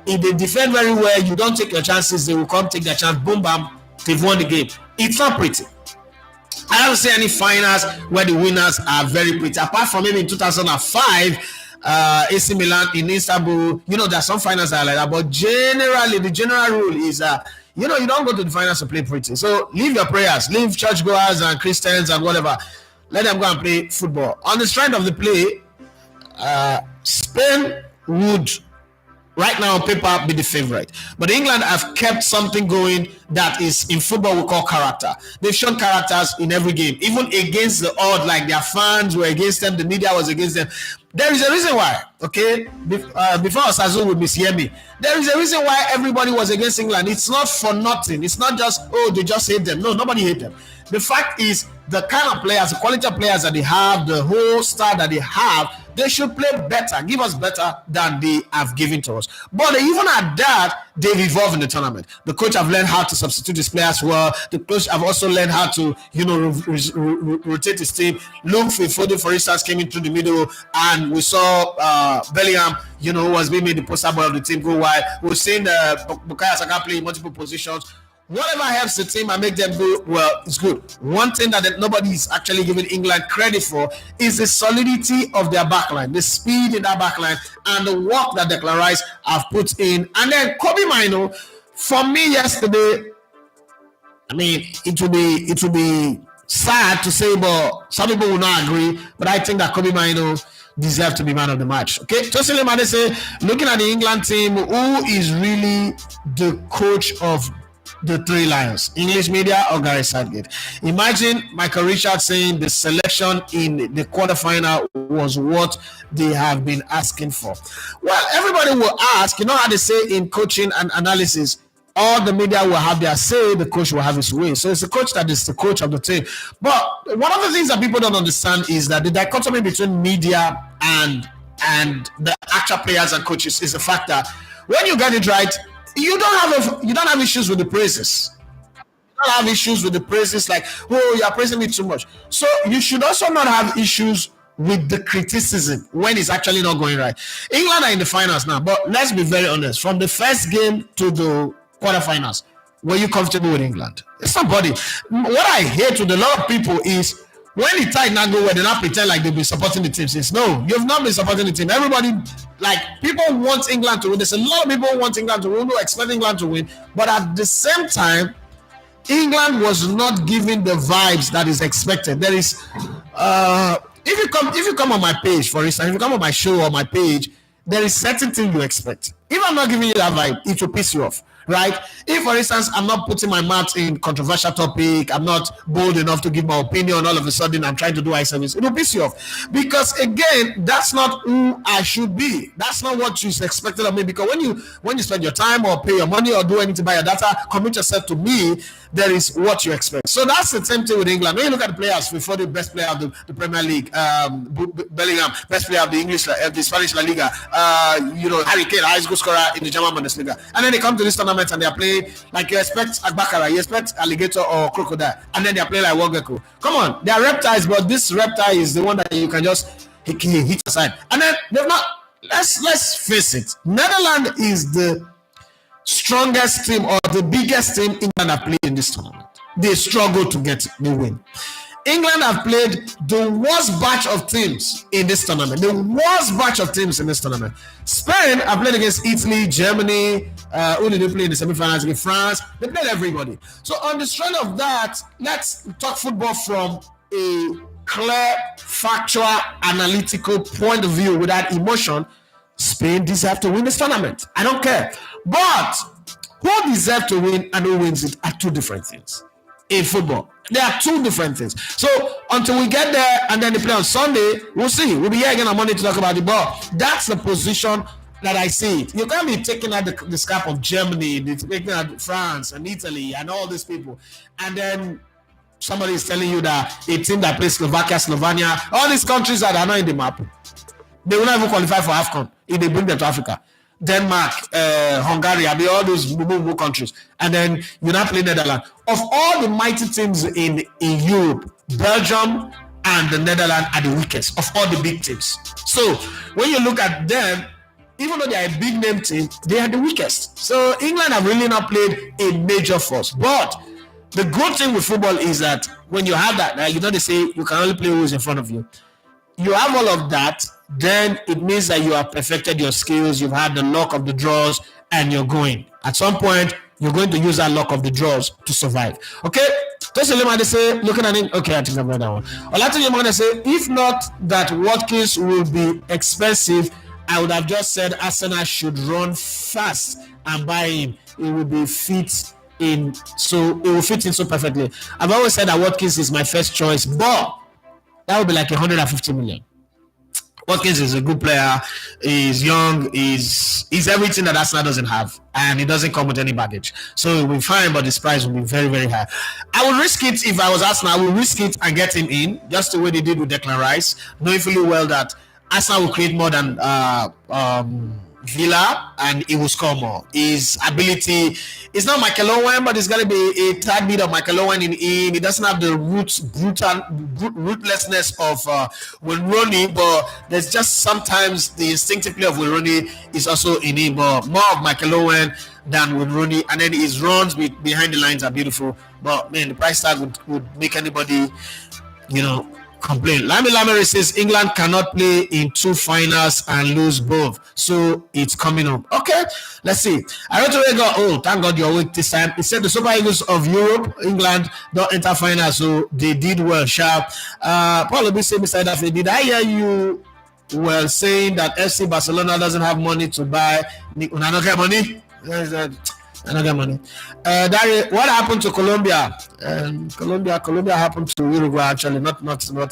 if they defend very well, you don't take your chances, they will come take their chance, boom, bam, they've won the game. It's not pretty. I don't see any finals where the winners are very pretty. Apart from maybe in 2005, AC Milan in Istanbul, there's some finals that are like that. But generally, the general rule is you don't go to the finals to play pretty. So leave your prayers, leave churchgoers and Christians and whatever. Let them go and play football. On the strength of the play, Spain would, right now on paper, be the favorite. But England have kept something going that is in football we call character. They've shown characters in every game, even against the odd, like their fans were against them, the media was against them. There is a reason why, okay? Before Osazu would mishear me, there is a reason why everybody was against England. It's not for nothing. It's not just, they just hate them. No, nobody hate them. The fact is, the kind of players, the quality of players that they have, the whole star that they have, they should play better, give us better than they have given to us. But even at that, they've evolved in the tournament. The coach have learned how to substitute his players well. The coach have also learned how to, rotate his team. Luke Foden, for instance, came in through the middle, and we saw Bellingham, who was being made the poster boy of the team, go wide. We've seen Bukayo Saka play in multiple positions. Whatever helps the team and make them do well, it's good. One thing that nobody is actually giving England credit for is the solidity of their backline, the speed in that backline, and the work that Declan Rice have put in. And then Koeman, for me yesterday, it will be sad to say, but some people will not agree. But I think that Koeman deserve to be man of the match. Okay, Tosile Mane say, looking at the England team, who is really the coach of the 3 Lions, English media or Gary Southgate? Imagine Michael Richards saying the selection in the quarterfinal was what they have been asking for. Well, everybody will ask, how they say in coaching and analysis, all the media will have their say, the coach will have his way. So it's the coach that is the coach of the team. But one of the things that people don't understand is that the dichotomy between media and the actual players and coaches is the fact that when you get it right, you don't have issues with the praises. You don't have issues with the praises like, oh, you are praising me too much. So you should also not have issues with the criticism when it's actually not going right. England are in the finals now, but let's be very honest. From the first game to the quarterfinals, were you comfortable with England? Somebody. What I hate with a lot of people is when the tie not go well, they not pretend like they've been supporting the team since. No, you've not been supporting the team. Everybody, like, people want England to win. There's a lot of people who want England to win, who expect England to win. But at the same time, England was not giving the vibes that is expected. There is, if you come on my page, for instance, if you come on my show or my page, there is certain thing you expect. If I'm not giving you that vibe, it will piss you off, right? If, for instance, I'm not putting my mouth in controversial topic, I'm not bold enough to give my opinion, all of a sudden I'm trying to do eye service, it will piss you off. Because again, that's not who I should be. That's not what is expected of me. Because when you spend your time or pay your money or do anything by your data, commit yourself to me, there is what you expect. So that's the same thing with England. When you look at the players before the best player of the Premier League, Bellingham, best player of the the Spanish La Liga, Harry Kane, highest goal scorer in the German Bundesliga. And then they come to this tournament and they are playing like you expect Agbakara, you expect alligator or crocodile, and then they are playing like Wogeko. Come on, they are reptiles, but this reptile is the one that you can just hit aside. And then they've not. Let's face it, Netherlands is the strongest team or the biggest team England have played in this tournament. They struggle to get the win. England have played the worst batch of teams in this tournament. The worst batch of teams in this tournament. Spain have played against Italy, Germany. Who did they play in the semi-finals against? France. They played everybody. So on the strength of that, let's talk football from a clear, factual, analytical point of view without emotion. Spain deserve to win this tournament. I don't care. But who deserves to win and who wins it are two different things. In football, there are two different things. So until we get there and then they play on Sunday, we'll see. We'll be here again on Monday to talk about the ball. That's the position that I see it. You can't be taking out the scalp of Germany, taking out France and Italy and all these people. And then somebody is telling you that a team that plays Slovakia, Slovenia, all these countries that are not in the map, they will not even qualify for AFCON if they bring them to Africa. Denmark, Hungary, I mean all those countries, and then you now play Netherlands. Of all the mighty teams in Europe, Belgium and the Netherlands are the weakest of all the big teams. So when you look at them, even though they are a big name team, they are the weakest. So England have really not played a major force. But the good thing with football is that when you have that, right, they say you can only play who's in front of you. You have all of that, then it means that you have perfected your skills, you've had the luck of the draws, and you're going. At some point, you're going to use that luck of the draws to survive. Okay? Tosin Lemade say, looking at it, okay, I think I've read that one. Olatunji Lemade say, if not that Watkins will be expensive, I would have just said Arsenal should run fast and buy him. It will be fit in, so it will fit in so perfectly. I've always said that Watkins is my first choice, but that would be like 150 million. Watkins is a good player. He's young. He's everything that Arsenal doesn't have, and he doesn't come with any baggage. So it will be fine, but his price will be very, very high. I would risk it if I was Arsenal. I would risk it and get him in, just the way they did with Declan Rice, knowing fully well that Arsenal will create more than Villa, and he will score more. His ability is not Michael Owen, but it's going to be a tad bit of Michael Owen in him. He doesn't have the ruthlessness of Wayne Rooney, but there's just sometimes the instinctive play of Wayne Rooney is also in him, but more of Michael Owen than Wayne Rooney. And then his runs behind the lines are beautiful. But man, the price tag would make anybody, complain. Lami Lamere says England cannot play in two finals and lose both, so it's coming up. Okay, let's see. I wrote to go. Oh, thank God you're awake this time. He said the Super Eagles of Europe, England, don't enter finals, so they did well. Sharp. Paul Obi said beside that, did I hear you well saying that FC Barcelona doesn't have money to buy? Another money? Another money. What happened to Colombia? Colombia happened to Uruguay. Actually, not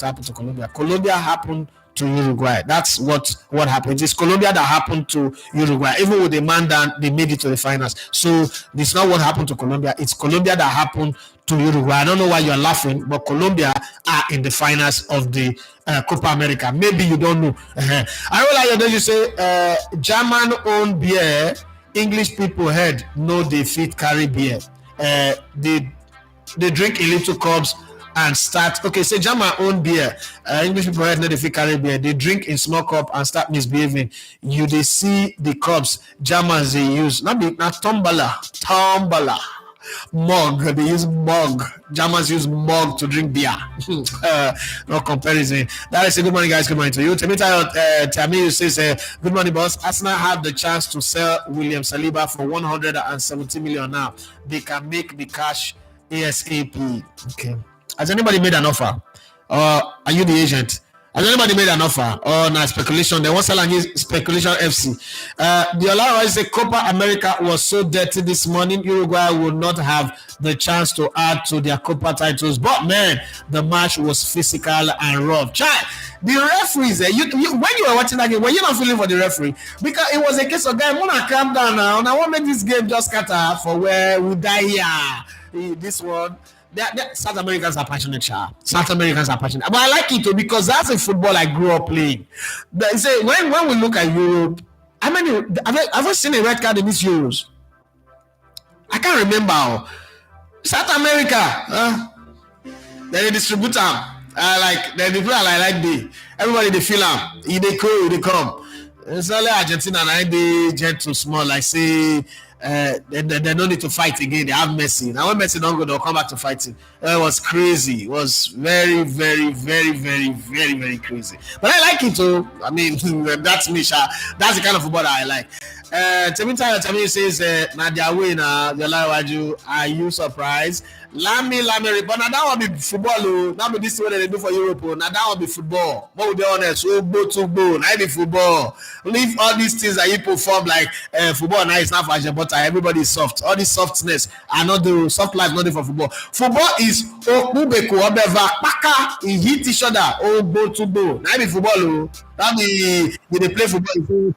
happened to Colombia. Colombia happened to Uruguay. That's what happened. It's Colombia that happened to Uruguay. Even with the man that they made it to the finals. So this is not what happened to Colombia. It's Colombia that happened to Uruguay. I don't know why you're laughing, but Colombia are in the finals of the Copa America. Maybe you don't know. I don't like you say German-owned beer. English people heard no they fit carry beer. They drink in little cups and start. Okay, say German own beer. English people heard no they fit carry beer. They drink in small cup and start misbehaving. You they see the cups Germans they use. Not tumbler. Mug, they use mug. Germans use mug to drink beer. No comparison. That is a good morning, guys. Good morning to you. Tamiyu says, good morning, boss. Arsenal have the chance to sell William Saliba for 170 million now. They can make the cash ASAP. Okay. Has anybody made an offer? Are you the agent? Has anybody made an offer? Oh, no, speculation. They want to sell speculation FC. The Olaro say Copa America was so dirty this morning. Uruguay would not have the chance to add to their Copa titles. But man, the match was physical and rough. The referees, when you were watching that game, were you not feeling for the referee? Because it was a case of, guy, I want to calm down now. And I want to make this game just scatter for where we die here. This one. South Americans are passionate, South Americans are passionate. But I like it too because that's a football I grew up playing. Say when we look at Europe, how many have I seen a red card in these Euros? I can't remember. South America, they distribute them. They play like they. Everybody they feel them. They come. It's only Argentina and they gentle small. Like say. They don't need to fight again. They have Messi. Now when Messi don't go, they'll come back to fighting. It was crazy. It was very, very, very, very, very, very crazy. But I like it too. I mean, that's me, Sha. That's the kind of football that I like. Temi says, Nadia winner, are you surprised? Lami, but now that will be football. Now be this what they do for Europe. Now that will be football. What would be honest? Go. Now be football. Leave all these things that you perform like football. Now it's not for but everybody is soft. All this softness are not the soft life, not for football. Football is he hit each other. Go. Now be football. That be they play football.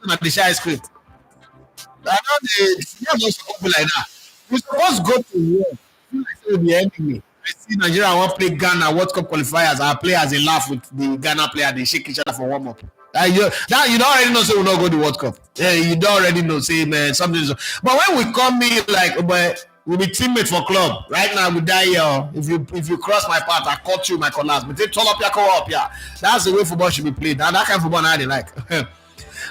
Like the shy script. I know they not so like that. We supposed to go to war. Like say the enemy. I see Nigeria want play Ghana World Cup qualifiers. Our players they laugh with the Ghana player. They shake each other for warm up. You don't already know. Say we not go to the World Cup. Yeah, you don't already know. Say man something. But when we come in like, but we'll be teammates for club. Right now we die here. If you cross my path, I cut you my collars. But they turn up your call up here. That's the way football should be played. Now that kind of football I they like.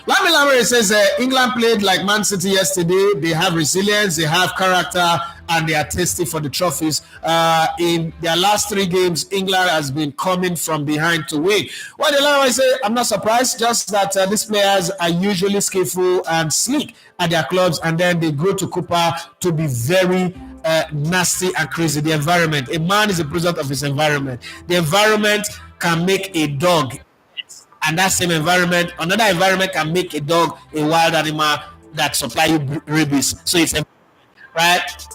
Lami says England played like Man City yesterday. They have resilience, they have character, and they are tasty for the trophies. In their last 3 games, England has been coming from behind to win. Well, the Lami say, I'm not surprised, just that these players are usually skillful and sleek at their clubs, and then they go to Copa to be very nasty and crazy. The environment. A man is a product of his environment. The environment can make a dog. And that same environment, another environment can make a dog a wild animal that supply you rabies. So it's right.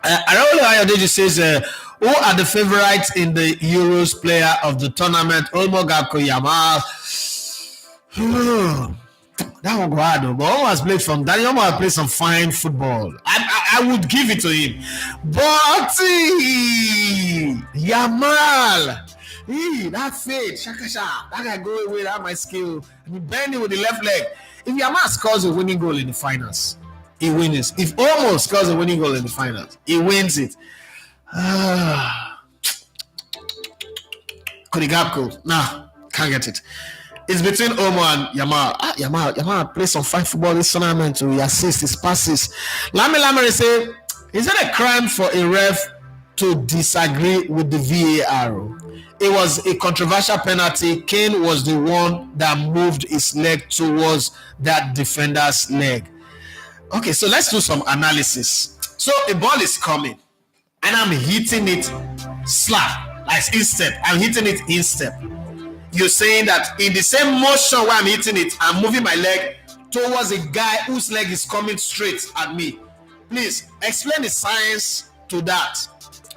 Araola Ayodeji says, who are the favorites in the Euros player of the tournament? Olmo Koeman. That one go hard though. But Olmo has played from that. Olmo has played some fine football. I would give it to him. But Yamal. That fade, shakasha, that guy go away, that my skill. He bending with the left leg. If Yamal scores a winning goal in the finals, he wins. If Olmo scores a winning goal in the finals, he wins it. Kodigapko, nah, can't get it. It's between Olmo and Yamal. Yamal plays some fine football this tournament. He assists, his passes. Lami say, is it a crime for a ref to disagree with the VAR? It was a controversial penalty. Kane was the one that moved his leg towards that defender's leg. Okay, so let's do some analysis. So a ball is coming and I'm hitting it slap, like in step. I'm hitting it in step. You're saying that in the same motion where I'm hitting it, I'm moving my leg towards a guy whose leg is coming straight at me. Please explain the science to that.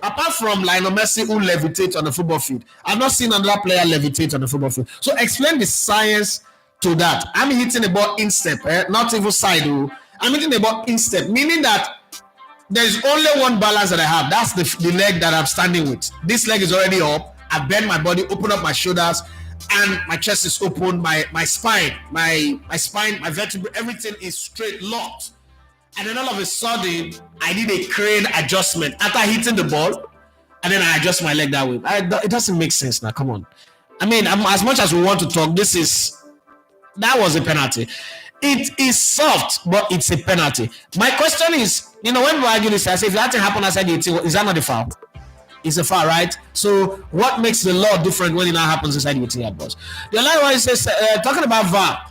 apart from Lionel Messi who levitates on the football field, I've not seen another player levitate on the football field. So explain the science to that. I'm hitting the ball in step, not even side. I'm hitting the ball in step, meaning that there's only one balance that I have. That's the leg that I'm standing with. This leg is already up. I bend my body, open up my shoulders, and my chest is open. My spine, my spine, my vertebrae, everything is straight locked. And then all of a sudden, I did a crane adjustment after hitting the ball, and then I adjust my leg that way. It doesn't make sense now. Come on. I mean, as much as we want to talk, that was a penalty. It is soft, but it's a penalty. My question is, when we argue this, I say, if that thing happened outside the 18, is that not a foul? It's a foul, right? So what makes the law different when it now happens inside the 18 yard box? The other one says, talking about VAR,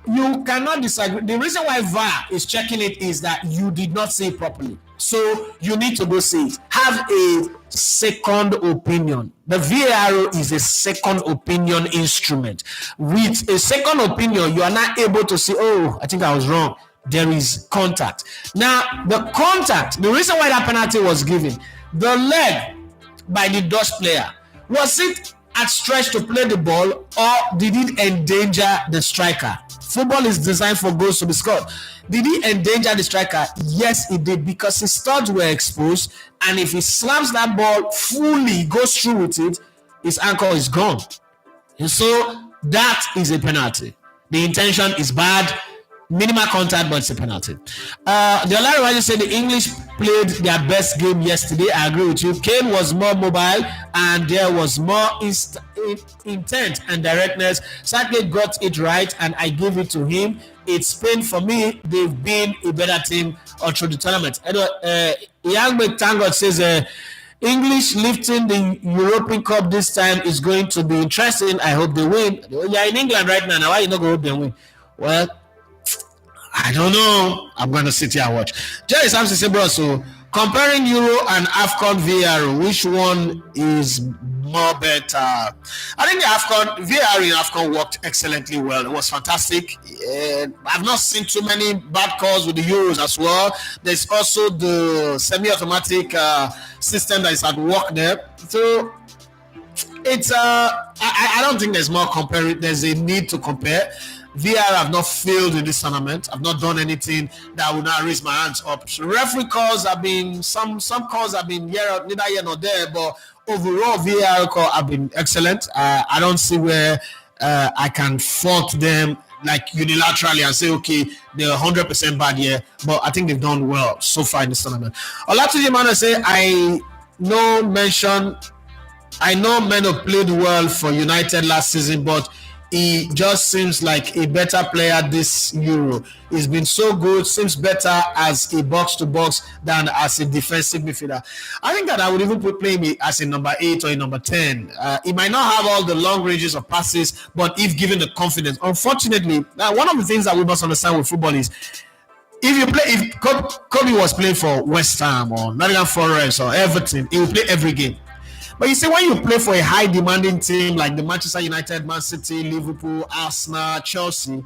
you cannot disagree. The reason why VAR is checking it is that you did not see it properly. So you need to go see it. Have a second opinion. The VAR is a second opinion instrument. With a second opinion, you are not able to see, oh, I think I was wrong. There is contact. Now, the reason why that penalty was given, the leg by the Dutch player, was it at stretch to play the ball, or did it endanger the striker? Football is designed for goals to be scored. Did he endanger the striker? Yes, he did, because his studs were exposed, and if he slams that ball fully, goes through with it, his ankle is gone. And so that is a penalty. The intention is bad. Minimal contact, but it's a penalty. The Olariwaju said the English played their best game yesterday. I agree with you. Kane was more mobile and there was more intent and directness. Southgate got it right and I give it to him. It's Spain for me. They've been a better team all through the tournament. Young Thank God says English lifting the European Cup this time is going to be interesting. I hope they win. You're in England right now. Now why you not going to hope they win? Well, I don't know. I'm going to sit here and watch. Jerry Sampson said, bro, so comparing Euro and AFCON VAR, which one is more better? I think the AFCON VAR in AFCON worked excellently well. It was fantastic. I've not seen too many bad calls with the Euros as well. There's also the semi-automatic system that is at work there. So it's I don't think there's more comparing. There's a need to compare. VAR have not failed in this tournament. I've not done anything that will not raise my hands up. So referee calls have been some calls have been neither here nor there, but overall VAR calls have been excellent. I don't see where I can fault them like unilaterally and say, okay, they're 100% bad here, but I think they've done well so far in this tournament. Olatuji Mano say, I know Meno played well for United last season, but he just seems like a better player this Euro. He's been so good, seems better as a box-to-box than as a defensive midfielder. I think that I would even play him as a number 8 or a number 10. He might not have all the long ranges of passes, but if given the confidence. Unfortunately, one of the things that we must understand with football is if Kobe was playing for West Ham or Nottingham Forest or Everton, he will play every game. But you see, when you play for a high-demanding team like the Manchester United, Man City, Liverpool, Arsenal, Chelsea,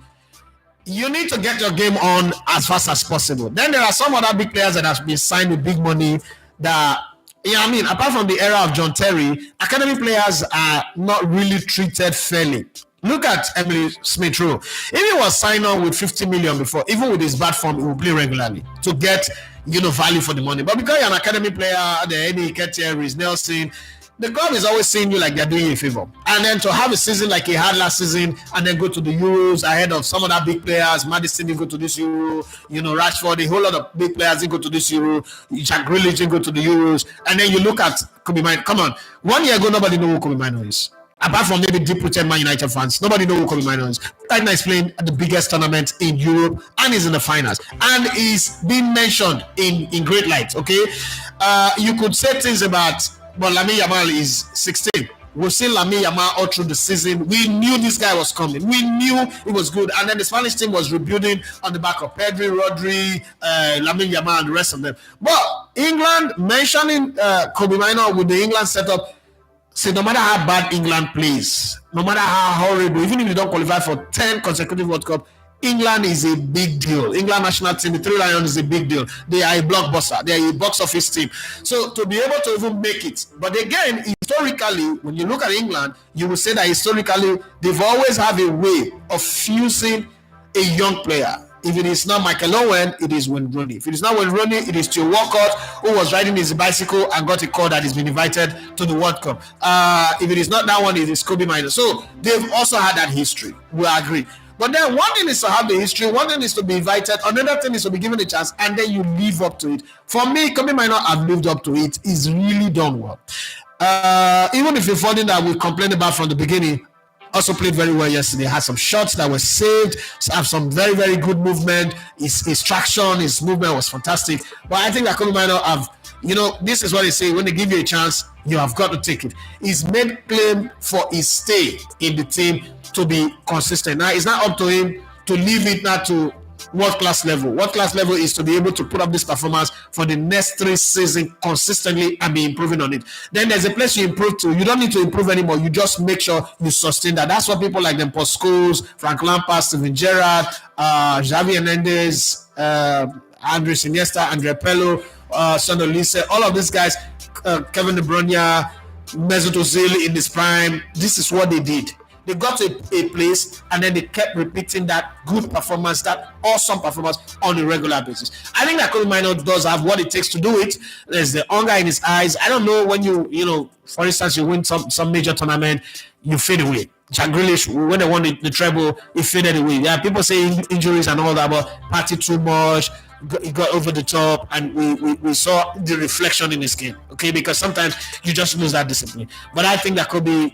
you need to get your game on as fast as possible. Then there are some other big players that have been signed with big money that, apart from the era of John Terry, academy players are not really treated fairly. Look at Emily Smith-Rowe. If he was signed on with 50 million before, even with his bad form, he will play regularly to get value for the money. But because you're an academy player, the Eddie Ketia, Nelson, the club is always seeing you like they're doing you a favor. And then to have a season like he had last season and then go to the Euros ahead of some of that big players, Madison didn't go to this Euro, Rashford, a whole lot of big players didn't go to this Euro, Jack Grealish didn't go to the Euros. And then you look at Kobe Mino. Come on, 1 year ago, nobody knew who Kobe Mino is. Apart from maybe deep-rooted Man United fans, nobody knows who Kobe Mino is. Right now he's playing at the biggest tournament in Europe and he's in the finals. And he's been mentioned in great light, okay? You could say things about, but Lamine Yamal is 16. We've seen Lamine Yamal all through the season. We knew this guy was coming. We knew he was good. And then the Spanish team was rebuilding on the back of Pedri, Rodri, Lamine Yamal, and the rest of them. But England, mentioning Kobe Mino with the England setup, see, no matter how bad England plays, no matter how horrible, even if you don't qualify for 10 consecutive World Cup, England is a big deal. England national team, the Three Lions is a big deal. They are a blockbuster. They are a box office team. So to be able to even make it, but again, historically, when you look at England, you will say that historically they've always have a way of fusing a young player. If it is not Michael Owen, it is Wayne Rooney. If it is not Wayne Rooney, it is Theo Walcott, who was riding his bicycle and got a call that he's been invited to the World Cup. If it is not that one, it is Koeman. So they've also had that history. We agree. But then one thing is to have the history, one thing is to be invited, another thing is to be given a chance, and then you live up to it. For me, Kobe might not have lived up to it. He's really done well. Even if you're finding that we complained about from the beginning, also played very well yesterday. Had some shots that were saved, have some very, very good movement. His traction, his movement was fantastic. But I think that Kobe might not have, this is what they say, when they give you a chance, you have got to take it. He's made claim for his stay in the team to be consistent. Now, it's not up to him to leave it now to world-class level. World-class level is to be able to put up this performance for the next 3 seasons consistently and be improving on it. Then there's a place you improve to. You don't need to improve anymore. You just make sure you sustain that. That's what people like them, Paul Scholes, Frank Lampard, Steven Gerrard, Xavi Hernandez, Andres Iniesta, Andre Pirlo, Sandro Lise, all of these guys, Kevin De Bruyne, Mesut Ozil in his prime. This is what they did. They got to a place and then they kept repeating that good performance, that awesome performance on a regular basis. I think that Koeman does have what it takes to do it. There's the hunger in his eyes. I don't know when for instance, you win some major tournament, you fade away. Jack Grealish, when they won the treble, it faded away. Yeah, people say injuries and all that, but party too much. He got over the top, and we saw the reflection in his game. Okay, because sometimes you just lose that discipline. But I think that Kobe.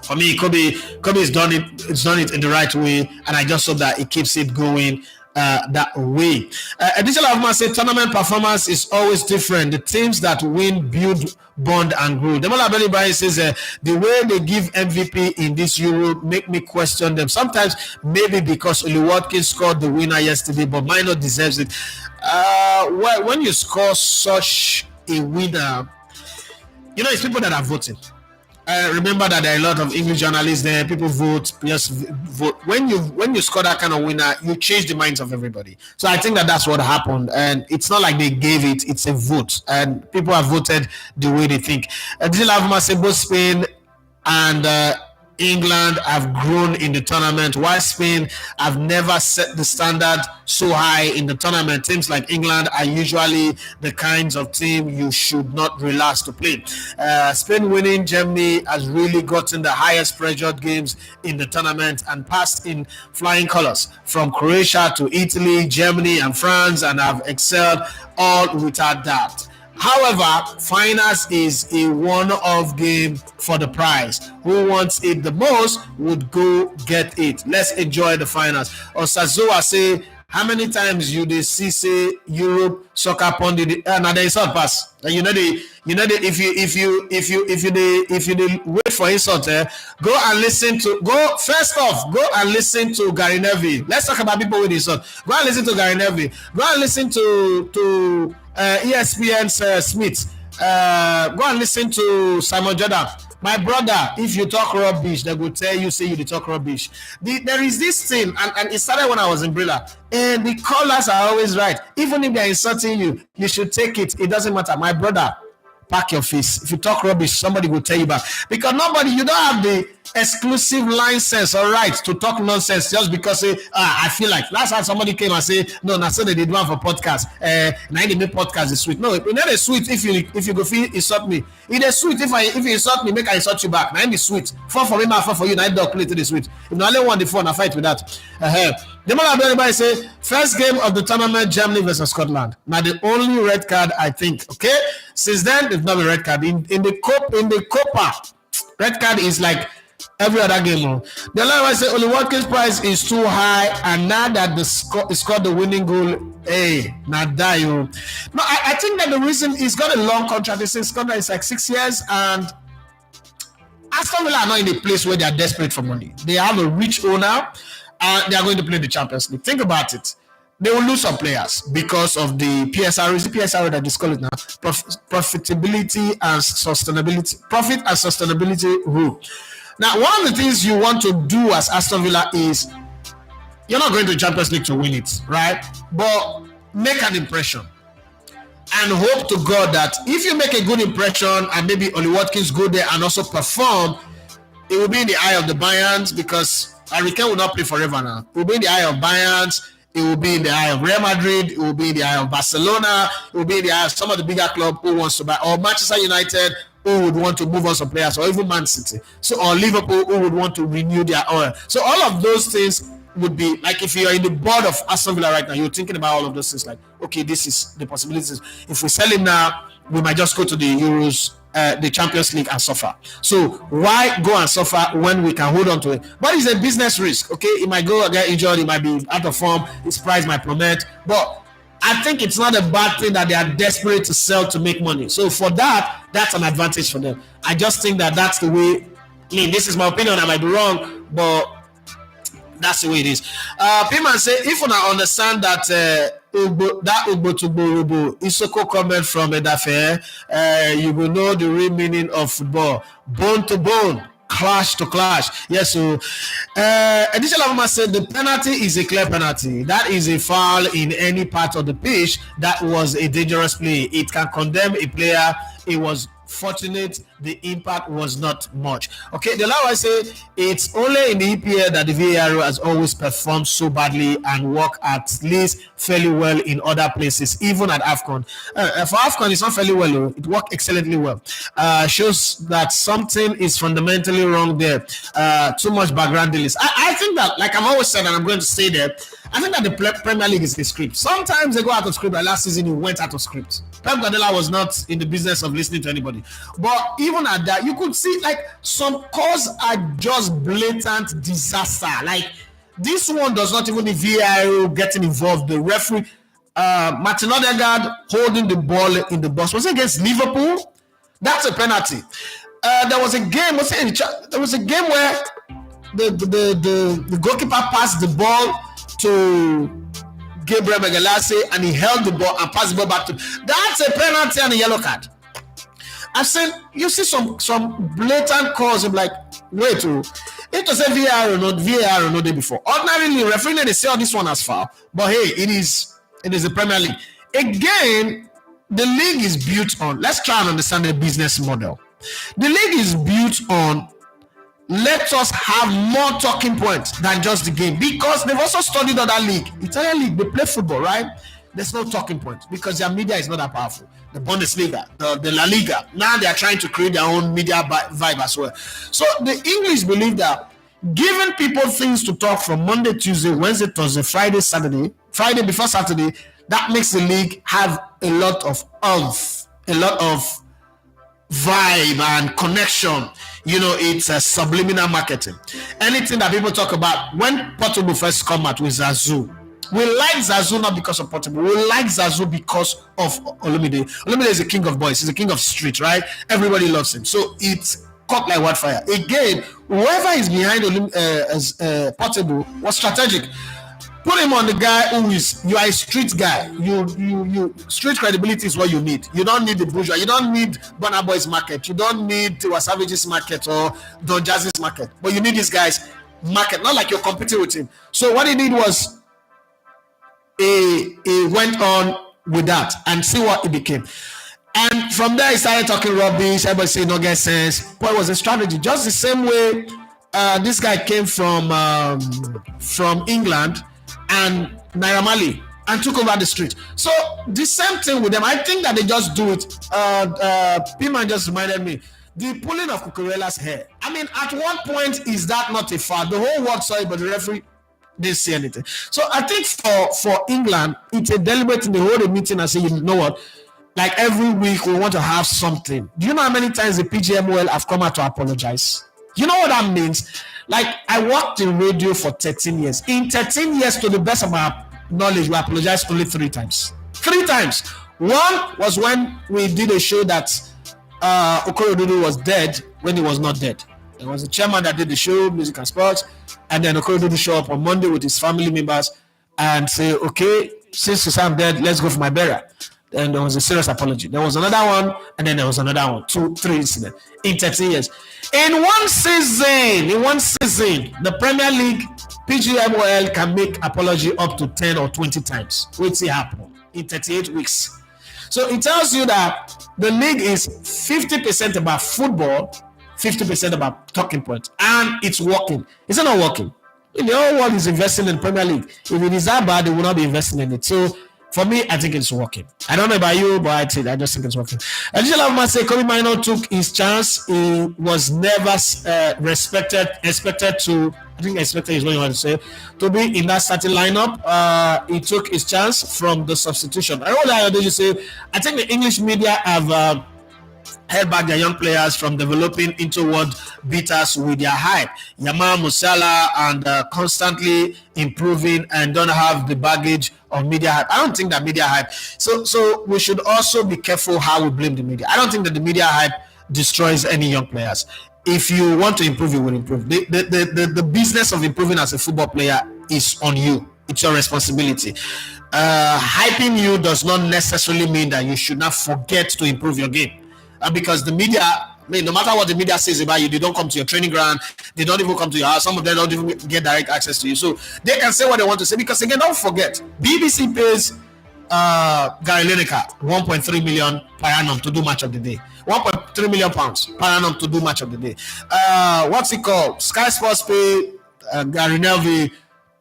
For me, Kobe has done it. It's done it in the right way, and I just hope that it keeps it going that way. Additional of said tournament performance is always different. The teams that win build bond and grow. Demola Belibari says the way they give MVP in this Euro make me question them. Sometimes maybe because Oli Watkins scored the winner yesterday, but Minor deserves it. When you score such a winner, it's people that are voting. Remember that there are a lot of English journalists there. People vote, just vote. When you score that kind of winner, you change the minds of everybody. So I think that's what happened, and it's not like they gave it; it's a vote, and people have voted the way they think. Dilavma say both Spain and England have grown in the tournament, while Spain have never set the standard so high in the tournament. Teams like England are usually the kinds of team you should not relax to play. Spain winning Germany has really gotten the highest pressured games in the tournament and passed in flying colors from Croatia to Italy, Germany, and France, and have excelled all without doubt. However, finals is a one-off game for the prize. Who wants it the most would go get it. Let's enjoy the finals. Osazoa say, how many times you they see say Europe soccer pundit? Now there is not pass. If you wait for insult, go and listen to Gary Neville. Let's talk about people with insult. Go and listen to Gary Neville. Go and listen to ESPN's Smith. Go and listen to Simon Jordan. My brother, if you talk rubbish, they will tell you, say you talk rubbish. There is this thing, and it started when I was in Brilla, and the callers are always right. Even if they're insulting you, you should take it. It doesn't matter. My brother, pack your face. If you talk rubbish, somebody will tell you back. Because you don't have the exclusive license or right to talk nonsense just because I feel like last time somebody came and say, no, that's what they did one for podcast. Now they make podcast is sweet. No, it's not a sweet if you go feel insult me. It is sweet if you insult me, make I insult you back. Now it is sweet. Fun for me, fun for you. Now I don't play to the sweet. If I only want the fun, I fight with that. The man everybody say first game of the tournament, Germany versus Scotland. Now the only red card, I think. Okay, since then there's not a red card in the Copa. Red card is like every other game. The other say Oli Watkins' price is too high, and now that he scored the winning goal, not die. No, I think that the reason he's got a long contract. They say Scotland is like 6 years, and Aston Villa are not in a place where they are desperate for money. They have a rich owner, and they are going to play the Champions League. Think about it. They will lose some players because of the PSR. Is the PSR that they call it now? Profitability and sustainability. Profit and sustainability rule. Now, one of the things you want to do as Aston Villa is You're not going to Champions League to win it, right? But make an impression and hope to God that if you make a good impression and maybe Oli Watkins go there and also perform, it will be in the eye of the Bayerns, because Harry Kane will not play forever now. It will be in the eye of Bayerns. It will be in the eye of Real Madrid. It will be in the eye of Barcelona. It will be in the eye of some of the bigger clubs who wants to buy, or Manchester United who would want to move on some players, or even Man City. So, or Liverpool who would want to renew their oil. So all of those things would be like, if you're in the board of Aston Villa right now, you're thinking about all of those things like, okay, this is the possibilities. If we sell him now, we might just go to the Euros, the Champions League, and suffer. So why go and suffer when we can hold on to it? But it's a business risk. Okay, it might go get injured, it might be out of form, his price might plummet. But I think it's not a bad thing that they are desperate to sell to make money. So for that, that's an advantage for them. I just think that that's the way. I mean, this is my opinion. I might be wrong, but that's the way it is. Koeman say, if you understand that that Ugbo to Gbo Isoko comment from Edafe, you will know the real meaning of football. Bone to bone, clash to clash. Yes, so Edisha Lavama said the penalty is a clear penalty. That is a foul in any part of the pitch. That was a dangerous play. It can condemn a player. It was fortunate the impact was not much. Okay, the law I say it's only in the EPL that the VAR has always performed so badly and work at least fairly well in other places, even at AFCON. For AFCON, it's not fairly well, it worked excellently well. Shows that something is fundamentally wrong there. Too much background delays. I think that, like I've always said, and I'm going to say that, I think that the Premier League is a script. Sometimes they go out of script. Like last season, he went out of script. Pep Guardiola was not in the business of listening to anybody. But even at that, you could see like some calls are just blatant disaster. Like this one does not even need VAR getting involved. The referee, Martin Odegaard holding the ball in the box. Was it against Liverpool? That's a penalty. There was a game. There was a game where the goalkeeper passed the ball to Gabriel Magalhaes and he held the ball and passed the ball back to. That's a penalty and a yellow card. I've seen, you see some blatant calls. I'm like, wait, it was a VAR or not there before. Ordinarily, referee they say, oh, this one has foul, but hey, it is a Premier League. Again, the league is built on. Let's try and understand the business model. The league is built on. Let us have more talking points than just the game, because they've also studied other league. Italian league, they play football, right? There's no talking points because their media is not that powerful. The Bundesliga, the La Liga, now they are trying to create their own media vibe as well. So the English believe that giving people things to talk from Monday, Tuesday, Wednesday, Thursday, Friday, Saturday, Friday before Saturday, that makes the league have a lot of vibe and connection. You know, it's a subliminal marketing. Anything that people talk about, when Portable first come out with Zazu, we like Zazu not because of Portable. We like Zazu because of Olumide. Olumide is the king of boys. He's the king of street, right? Everybody loves him. So it's caught like wildfire. Again, whoever is behind Portable was strategic. Put him on the guy who is, you are a street guy. You street credibility is what you need. You don't need the bourgeois. You don't need Burna Boy's market. You don't need Tiwa Savage's market or Don Jazzy's market. But you need this guy's market. Not like you're competing with him. So what he did was he went on with that and see what it became. And from there he started talking rubbish. Everybody saying no get sense. But it was a strategy. Just the same way this guy came from England and Naira Marley and took over the street. So the same thing with them. I think that they just do it. Koeman just reminded me, the pulling of Cucurella's hair. I mean, at one point, is that not a foul? The whole world saw it, but the referee didn't see anything. So I think for England, it's a deliberate thing. They hold a meeting and say, you know what? Like every week, we want to have something. Do you know how many times the PGMOL have come out to apologize? You know what that means? Like, I worked in radio for 13 years. In 13 years, to the best of my knowledge, we apologized only 3 times. 3 times. One was when we did a show that Okorodudu was dead when he was not dead. There was a chairman that did the show, Music and Sports, and then Okorodudu show up on Monday with his family members and say, okay, since I'm dead, let's go for my burial. and there was a serious apology. There was another one, and then there was another one. 2-3 incidents in 30 years. In one season, the Premier League, PGMOL can make apology up to 10 or 20 times. What's it happen in 38 weeks? So it tells you that the league is 50% about football, 50% about talking points, and it's working. It's not working. The whole world is investing in Premier League. If it is that bad, they will not be investing in it. So for me, I think it's working. I don't know about you, but I just think it's working. Additional must say Koeman took his chance. He was never expected to is what you want to say, to be in that starting lineup. He took his chance from the substitution. I think the English media have held back their young players from developing into world beaters with their hype. Yamal Musiala and constantly improving and don't have the baggage of media hype. I don't think that media hype. So we should also be careful how we blame the media. I don't think that the media hype destroys any young players. If you want to improve, you will improve. The business of improving as a football player is on you. It's your responsibility. Hyping you does not necessarily mean that you should not forget to improve your game. Because the media, no matter what the media says about you, they don't come to your training ground, they don't even come to your house, some of them don't even get direct access to you. So they can say what they want to say, because again, don't forget, BBC pays Gary Lineker 1.3 million per annum to do match of the day. 1.3 million pounds per annum to do match of the day. What's it called? Sky Sports pay Gary Neville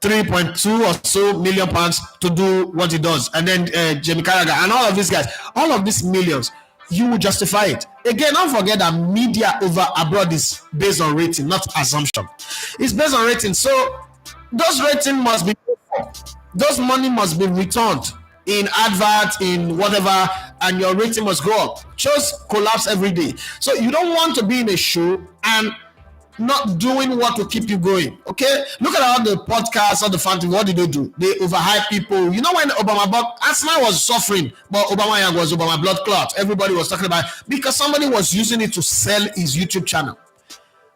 3.2 or so million pounds to do what he does. And then Jamie Carragher and all of these guys, all of these millions, you will justify it. Again, don't forget that media over abroad is based on rating, not assumption. It's based on rating. So those ratings must be paid for. Those money must be returned in advert, in whatever, and your rating must go up. Shows collapse every day. So you don't want to be in a show and not doing what will keep you going. Okay, look at all the podcasts, all the fantasy. What did they do? They overhype people. You know, when Obama bought, Arsenal was suffering, but Obama was Obama blood clot. Everybody was talking about it because somebody was using it to sell his YouTube channel.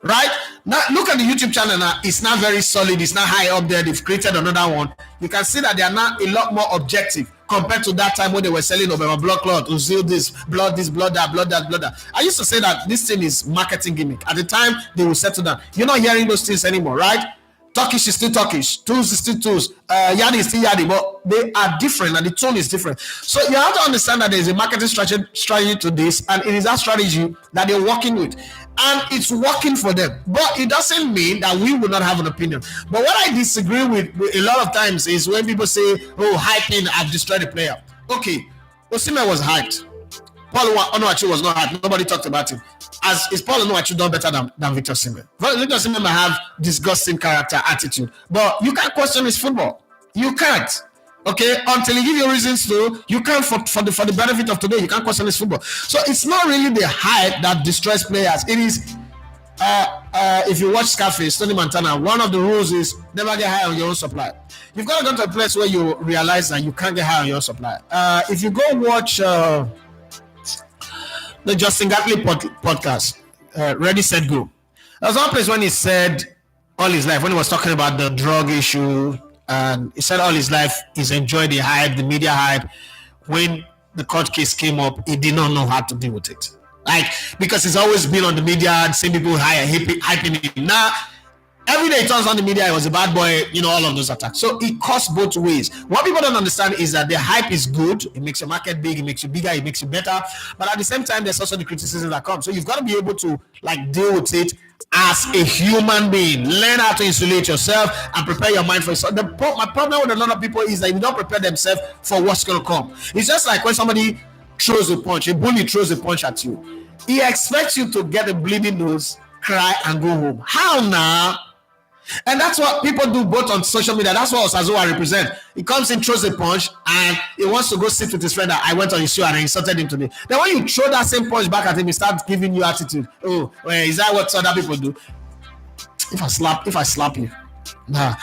Right now, look at the YouTube channel now. It's not very solid. It's not high up there. They've created another one. You can see that they are now a lot more objective compared to that time when they were selling Obama blood clot, Uzil this, blood that. I used to say that this thing is marketing gimmick. At the time, they will settle down. You're not hearing those things anymore, right? Turkish is still Turkish. Tools is still tools. Yadi is still Yadi, but they are different and the tone is different. So you have to understand that there is a marketing strategy to this, and it is that strategy that they're working with. And it's working for them. But it doesn't mean that we will not have an opinion. But what I disagree with a lot of times is when people say, oh, hyping have destroyed the player. Okay, Osimhen was hyped. Paul Onuachu was not hyped. Nobody talked about him. Is Paul Onuachu done better than Victor Osimhen? Victor Osimhen might have disgusting character, attitude. But you can't question his football. You can't. Okay, until he give you reasons to, you can't for the benefit of today, you can't question his football. So it's not really the hype that destroys players. It is if you watch Scarface, Tony Montana, one of the rules is never get high on your own supply. You've got to go to a place where you realize that you can't get high on your own supply. If you go watch the Justin Gatley podcast, Ready Set Go, there was one place when he said all his life, when he was talking about the drug issue, and he said all his life he's enjoyed the hype, the media hype. When the court case came up, he did not know how to deal with it. Like, because he's always been on the media and seen people hyping him. Now, every day he turns on the media, he was a bad boy, all of those attacks. So it cuts both ways. What people don't understand is that the hype is good. It makes your market big, it makes you bigger, it makes you better. But at the same time, there's also the criticism that comes. So you've got to be able to deal with it as a human being. Learn how to insulate yourself and prepare your mind for it. So my problem with a lot of people is that they don't prepare themselves for what's going to come. It's just like when somebody throws a punch, a bully throws a punch at you. He expects you to get a bleeding nose, cry, and go home. How now? And that's what people do both on social media. That's what Osazoa represent. He comes in, throws a punch, and he wants to go sit with his friend that I went on his show and I insulted him today. Then when you throw that same punch back at him, he starts giving you attitude. Oh, well, is that what other people do? If I slap you. Nah.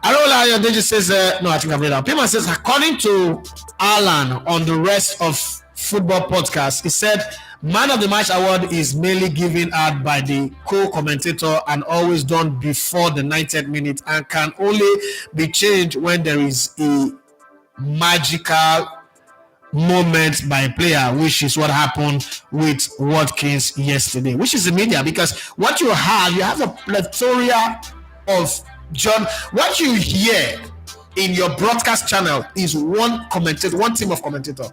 Arola Ayodeji says, no, I think I've read out. Pima says, according to Alan on the Rest of Football podcast, he said, Man of the Match award is mainly given out by the co-commentator and always done before the 90th minute and can only be changed when there is a magical moment by a player, which is what happened with Watkins yesterday, which is the media, because what you have a plethora of what you hear in your broadcast channel is one commentator, one team of commentator.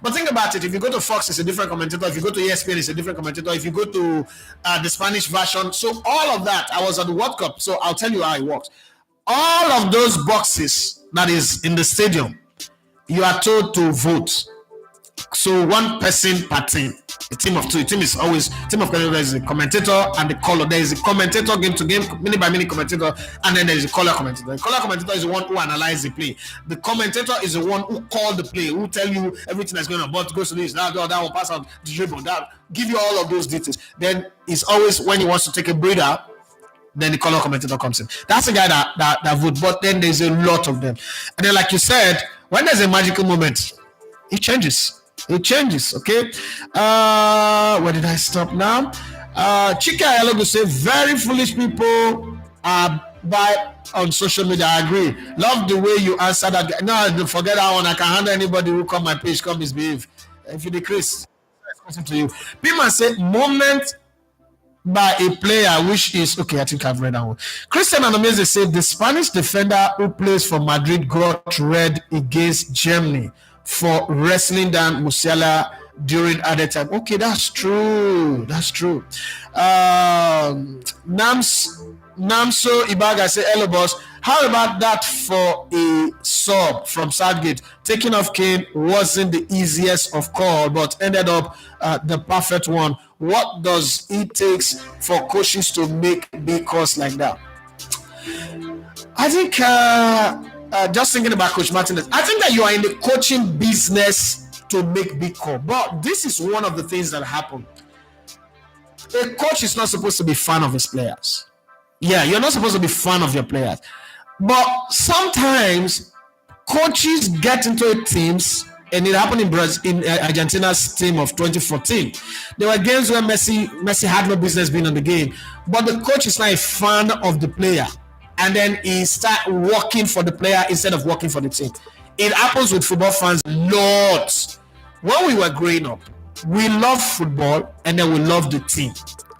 But think about it: if you go to Fox, it's a different commentator. If you go to ESPN, it's a different commentator. If you go to the Spanish version, so all of that. I was at the World Cup, so I'll tell you how it works. All of those boxes that is in the stadium, you are told to vote. So one person per team. A team of two. A team is always team of commentators. There is a commentator and the caller. There is a commentator game to game, minute by minute commentator, and then there is a color commentator. The color commentator is the one who analyzes the play. The commentator is the one who call the play, who tell you everything that's going on. But goes to this, that will pass out the dribble, that give you all of those details. Then it's always when he wants to take a breather, then the color commentator comes in. That's the guy that vote. But then there's a lot of them, and then like you said, when there's a magical moment, it changes. It changes, okay? Where did I stop now? Chike Ayalogo say, very foolish people buy on social media. I agree. Love the way you answer that. No, forget that one. I can handle anybody who come my page, come misbehave. If you decrease, it's to you. Pima say, moment by a player, which is, okay, I think I've read that one. Christian Anomeze said, the Spanish defender who plays for Madrid got red against Germany for wrestling down Musiala during added time. Okay, that's true. Namso Ibaga say, hello boss, how about that for a sub from Southgate? Taking off Kane wasn't the easiest of call, but ended up the perfect one. What does it take for coaches to make big calls like that? I think just thinking about Coach Martinez, I think that you are in the coaching business to make big call. But this is one of the things that happen. A coach is not supposed to be fan of his players. Yeah, you're not supposed to be fan of your players. But sometimes coaches get into teams, and it happened in Argentina's team of 2014. There were games where Messi had no business being on the game, but the coach is not a fan of the player. And then he start working for the player instead of working for the team. It happens with football fans lots. When we were growing up, we loved football, and then we loved the team,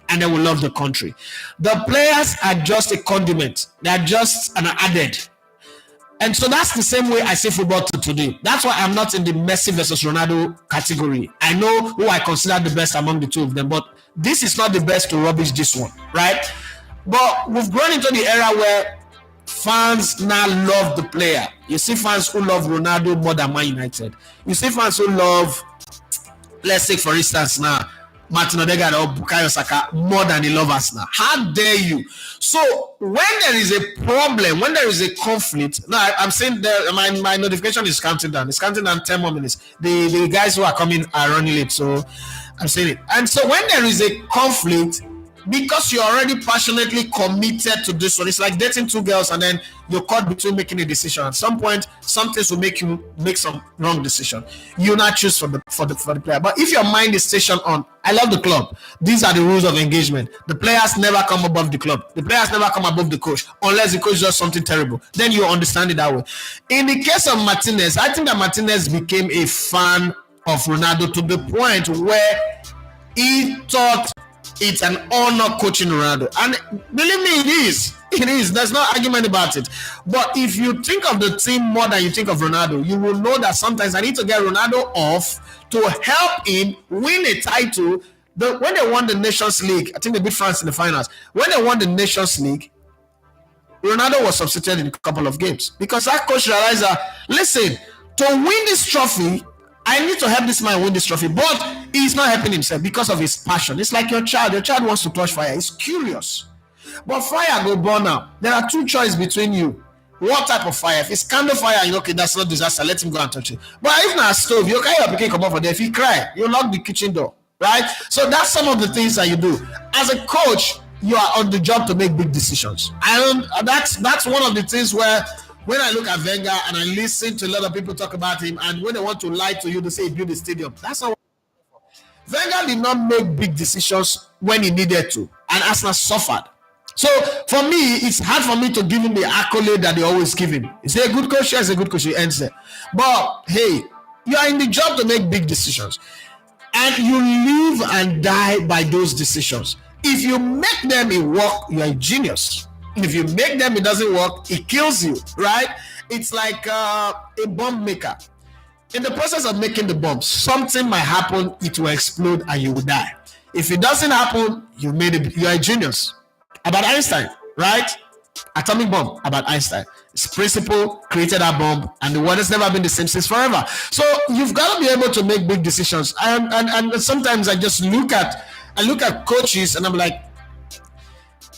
and then we loved the country. The players are just a condiment. They are just an added. And so that's the same way I see football today. That's why I'm not in the Messi versus Ronaldo category. I know who I consider the best among the two of them, but this is not the best to rubbish this one, right? But we've grown into the era where fans now love the player. You see fans who love Ronaldo more than Man United. You see fans who love, let's take for instance now, Martin Odegaard or Bukayo Saka more than they love us now. How dare you? So when there is a problem, when there is a conflict, now I'm saying that my notification is counting down. It's counting down 10 more minutes. The guys who are coming are running late, so I'm saying it. And so when there is a conflict, because you're already passionately committed to this one, it's like dating two girls and then you're caught between making a decision. At some point, some things will make you make some wrong decision. You not choose for the player. But if your mind is stationed on, I love the club, these are the rules of engagement. The players never come above the club. The players never come above the coach unless the coach does something terrible. Then you understand it that way. In the case of Martinez, I think that Martinez became a fan of Ronaldo to the point where he thought it's an honor coaching Ronaldo. And believe me, it is. There's no argument about it. But if you think of the team more than you think of Ronaldo, you will know that sometimes I need to get Ronaldo off to help him win a title. When they won the Nations League, I think they beat France in the finals. When they won the Nations League, Ronaldo was substituted in a couple of games because that coach realized that, listen, to win this trophy, I need to help this man win this trophy, but he's not helping himself because of his passion. It's like your child. Your child wants to touch fire. He's curious. But fire go burn out. There are two choices between you. What type of fire? If it's candle fire, okay, that's not disaster. Let him go and touch it. But if not a stove, you carry your pikin come up for there. If he cry, you lock the kitchen door, right? So that's some of the things that you do. As a coach, you are on the job to make big decisions. And that's one of the things where when I look at Wenger and I listen to a lot of people talk about him, and when they want to lie to you, they say he built the stadium. That's not what Wenger did not make big decisions when he needed to, and Arsenal suffered. So for me, it's hard for me to give him the accolade that they always give him. Is he a good coach? Yes, a good coach. He ends there. But hey, You are in the job to make big decisions, and you live and die by those decisions. If you make them it work, you are a genius. If you make them it doesn't work, it kills you, right? It's like a bomb maker. In the process of making the bomb, something might happen, it will explode and you will die. If it doesn't happen, you are a genius. About Einstein, right? Atomic bomb, about Einstein. His principle created that bomb, and the world has never been the same since forever. So you've got to be able to make big decisions. And sometimes I just look at coaches and I'm like,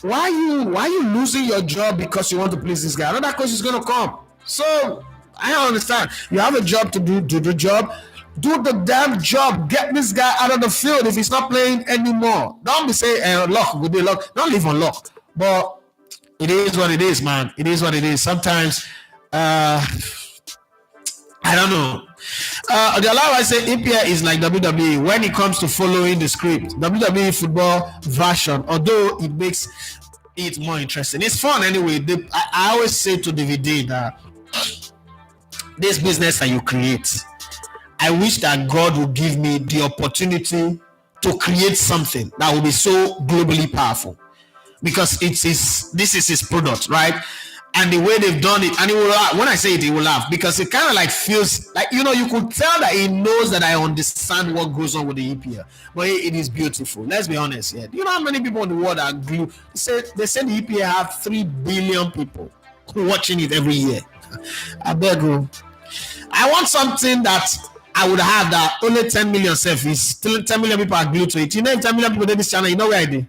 why are you losing your job because you want to please this guy? Another coach is going to come. So I don't understand. You have a job to do the job. Do the damn job. Get this guy out of the field if he's not playing anymore. Don't be saying luck, good day, luck. Don't live on luck. But it is what it is, man. It is what it is. Sometimes, I don't know. The allow I say EPL is like WWE when it comes to following the script. WWE football version, although it makes it more interesting. It's fun anyway. I always say to David that this business that you create, I wish that God would give me the opportunity to create something that will be so globally powerful, because this is his product, right? And the way they've done it, and he will laugh. When I say it, he will laugh, because it kind of like feels like, you could tell that he knows that I understand what goes on with the EPL, but it is beautiful. Let's be honest here. You know how many people in the world are glued? They say the EPL have 3 billion people watching it every year. I beg you. I want something that I would have that only 10 million self is still 10 million people are glued to it. You know, if 10 million people do this channel, you know where I do?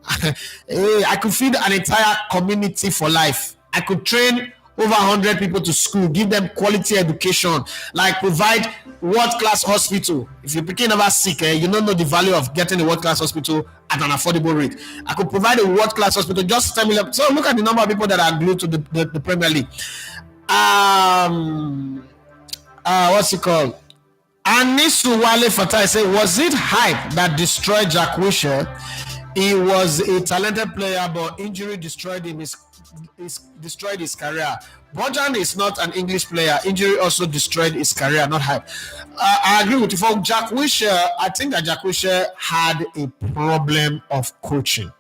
I could feed an entire community for life. I could train over 100 people to school, give them quality education, like provide world-class hospital. If you're picking over sick, you don't know the value of getting a world-class hospital at an affordable rate. I could provide a world-class hospital, just 10 million. So look at the number of people that are glued to the Premier League. What's it called? Anisu Wale Fatai said, was it hype that destroyed Jack Wilshere? He was a talented player, but injury destroyed him. Destroyed his career. Bojan is not an English player. Injury also destroyed his career, not hype. I agree with you. For Jack Wilshere, I think that Jack Wilshere had a problem of coaching.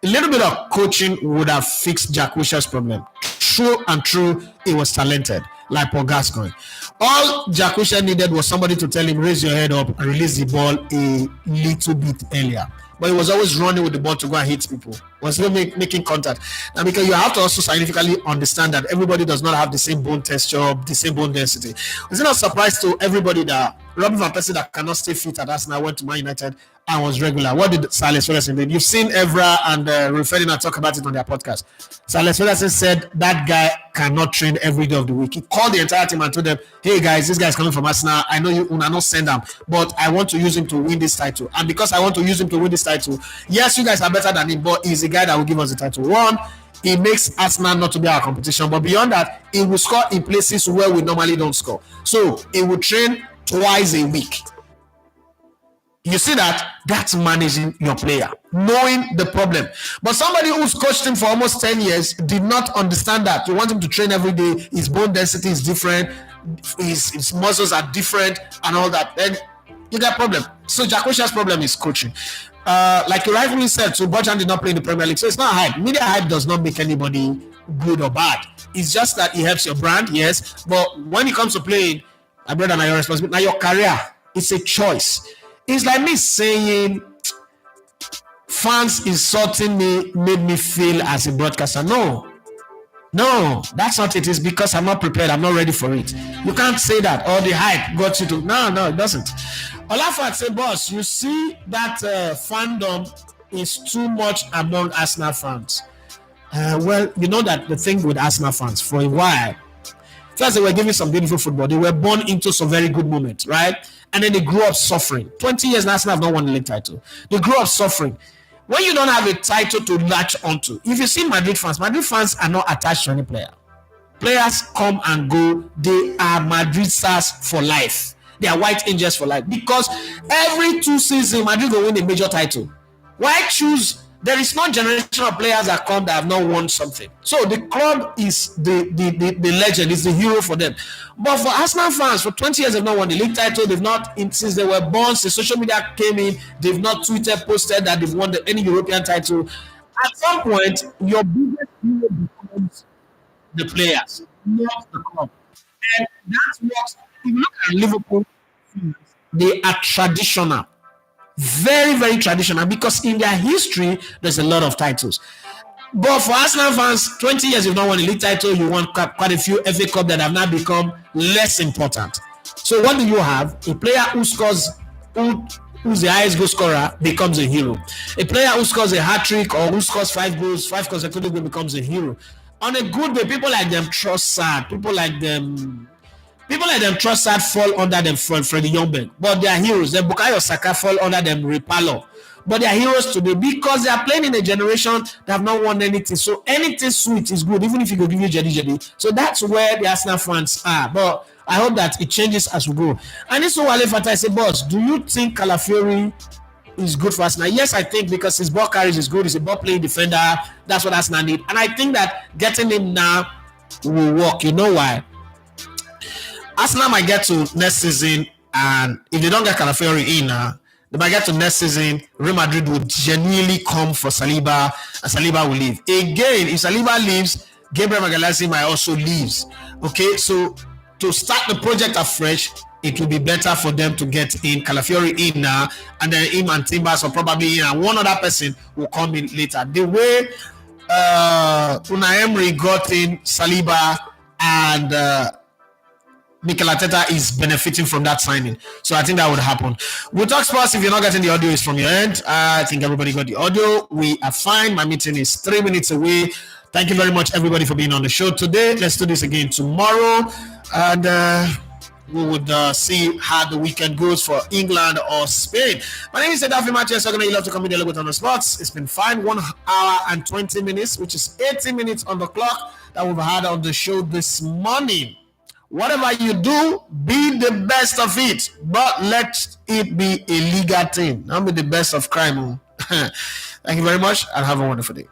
A little bit of coaching would have fixed Jack Wilshere's problem. True, he was talented, like Paul Gascoigne. All Jack Wilshere needed was somebody to tell him, raise your head up and release the ball a little bit earlier. But he was always running with the ball to go and hit people. Was not making contact. Now, because you have to also scientifically understand that everybody does not have the same bone texture, the same bone density. Is it not surprise to everybody that Robin van Persie, that cannot stay fit at Arsenal, went to Man United and was regular? What did Silas Ferguson do? You've seen Evra and Ray Ferdinand talk about it on their podcast. Silas Ferguson said that guy cannot train every day of the week. He called the entire team and told them, hey guys, this guy's coming from Arsenal. I know you will not send him, but I want to use him to win this title. And because I want to use him to win this title, yes, you guys are better than him, but he's the guy that will give us the title. One, he makes Arsenal not to be our competition, but beyond that, he will score in places where we normally don't score. So he will train twice a week. You see that? That's managing your player, knowing the problem. But somebody who's coached him for almost 10 years did not understand that. You want him to train every day, his bone density is different, his muscles are different, and all that. Then you got a problem. So Jack Wilshere's problem is coaching. Like you rightfully said, so Bojan did not play in the Premier League, so it's not hype. Media hype does not make anybody good or bad. It's just that it helps your brand, yes. But when it comes to playing, my brother, now your responsibility, now your career, it's a choice. It's like me saying fans insulting me made me feel as a broadcaster. No, that's not it. It's because I'm not prepared. I'm not ready for it. You can't say that. Or the hype got you to. No, it doesn't. Olafat say, boss, you see that fandom is too much among Arsenal fans. Well, you know that the thing with Arsenal fans for a while, first they were giving some beautiful football. They were born into some very good moments, right? And then they grew up suffering. 20 years now, Arsenal have not won the league title. They grew up suffering. When you don't have a title to latch onto, if you see Madrid fans are not attached to any player. Players come and go. They are Madrid stars for life. They are white angels for life. Because every 2 seasons, Madrid will win a major title. Why choose There is no generation of players that come that have not won something. So the club is the legend, is the hero for them. But for Arsenal fans, for 20 years they've not won the league title. They've not, since they were born, since social media came in, they've not tweeted, posted that they've won any European title. At some point, your biggest hero becomes the players, not the club. And that's what, if you look at Liverpool, they are traditional. Very, very traditional, because in their history, there's a lot of titles. But for Arsenal fans, 20 years you've not won a league title, you won quite a few FA Cup that have now become less important. So what do you have? A player who scores, who's the highest goal scorer, becomes a hero. A player who scores a hat-trick or who scores 5 goals, 5 consecutive goals, becomes a hero. On a good day, people like them Trossard, people like them Trossard fall under them Freddie Youngberg, but they are heroes. Then Bukayo Saka fall under them Repalo, but they are heroes today because they are playing in a generation that have not won anything. So anything sweet is good, even if you go give you Jedi. So that's where the Arsenal fans are. But I hope that it changes as we go. And this is Wale Fata say, boss, do you think Calafiori is good for Arsenal? Yes, I think, because his ball carries is good. He's a ball playing defender. That's what Arsenal need. And I think that getting him now will work. You know why? Arsenal might get to next season, and if they don't get Calafiori in, they might get to next season. Real Madrid will genuinely come for Saliba, and Saliba will leave. Again, if Saliba leaves, Gabriel Magalhaes might also leave. Okay, so to start the project afresh, it will be better for them to get in Calafiori in now, and then him and Timbers will probably in, and one other person will come in later. The way Unai Emery got in Saliba and Mikel Arteta is benefiting from that signing. So I think that would happen. We'll talk sports. If you're not getting the audio, it's from your end. I think everybody got the audio. We are fine. My meeting is 3 minutes away. Thank you very much, everybody, for being on the show today. Let's do this again tomorrow. And we would see how the weekend goes for England or Spain. My name is Edafi Mathias. You love to come in with on the sports. It's been fine. 1 hour and 20 minutes, which is 80 minutes on the clock that we've had on the show this morning. Whatever you do, be the best of it, but let it be a legal thing. Don't be the best of crime. Thank you very much, and have a wonderful day.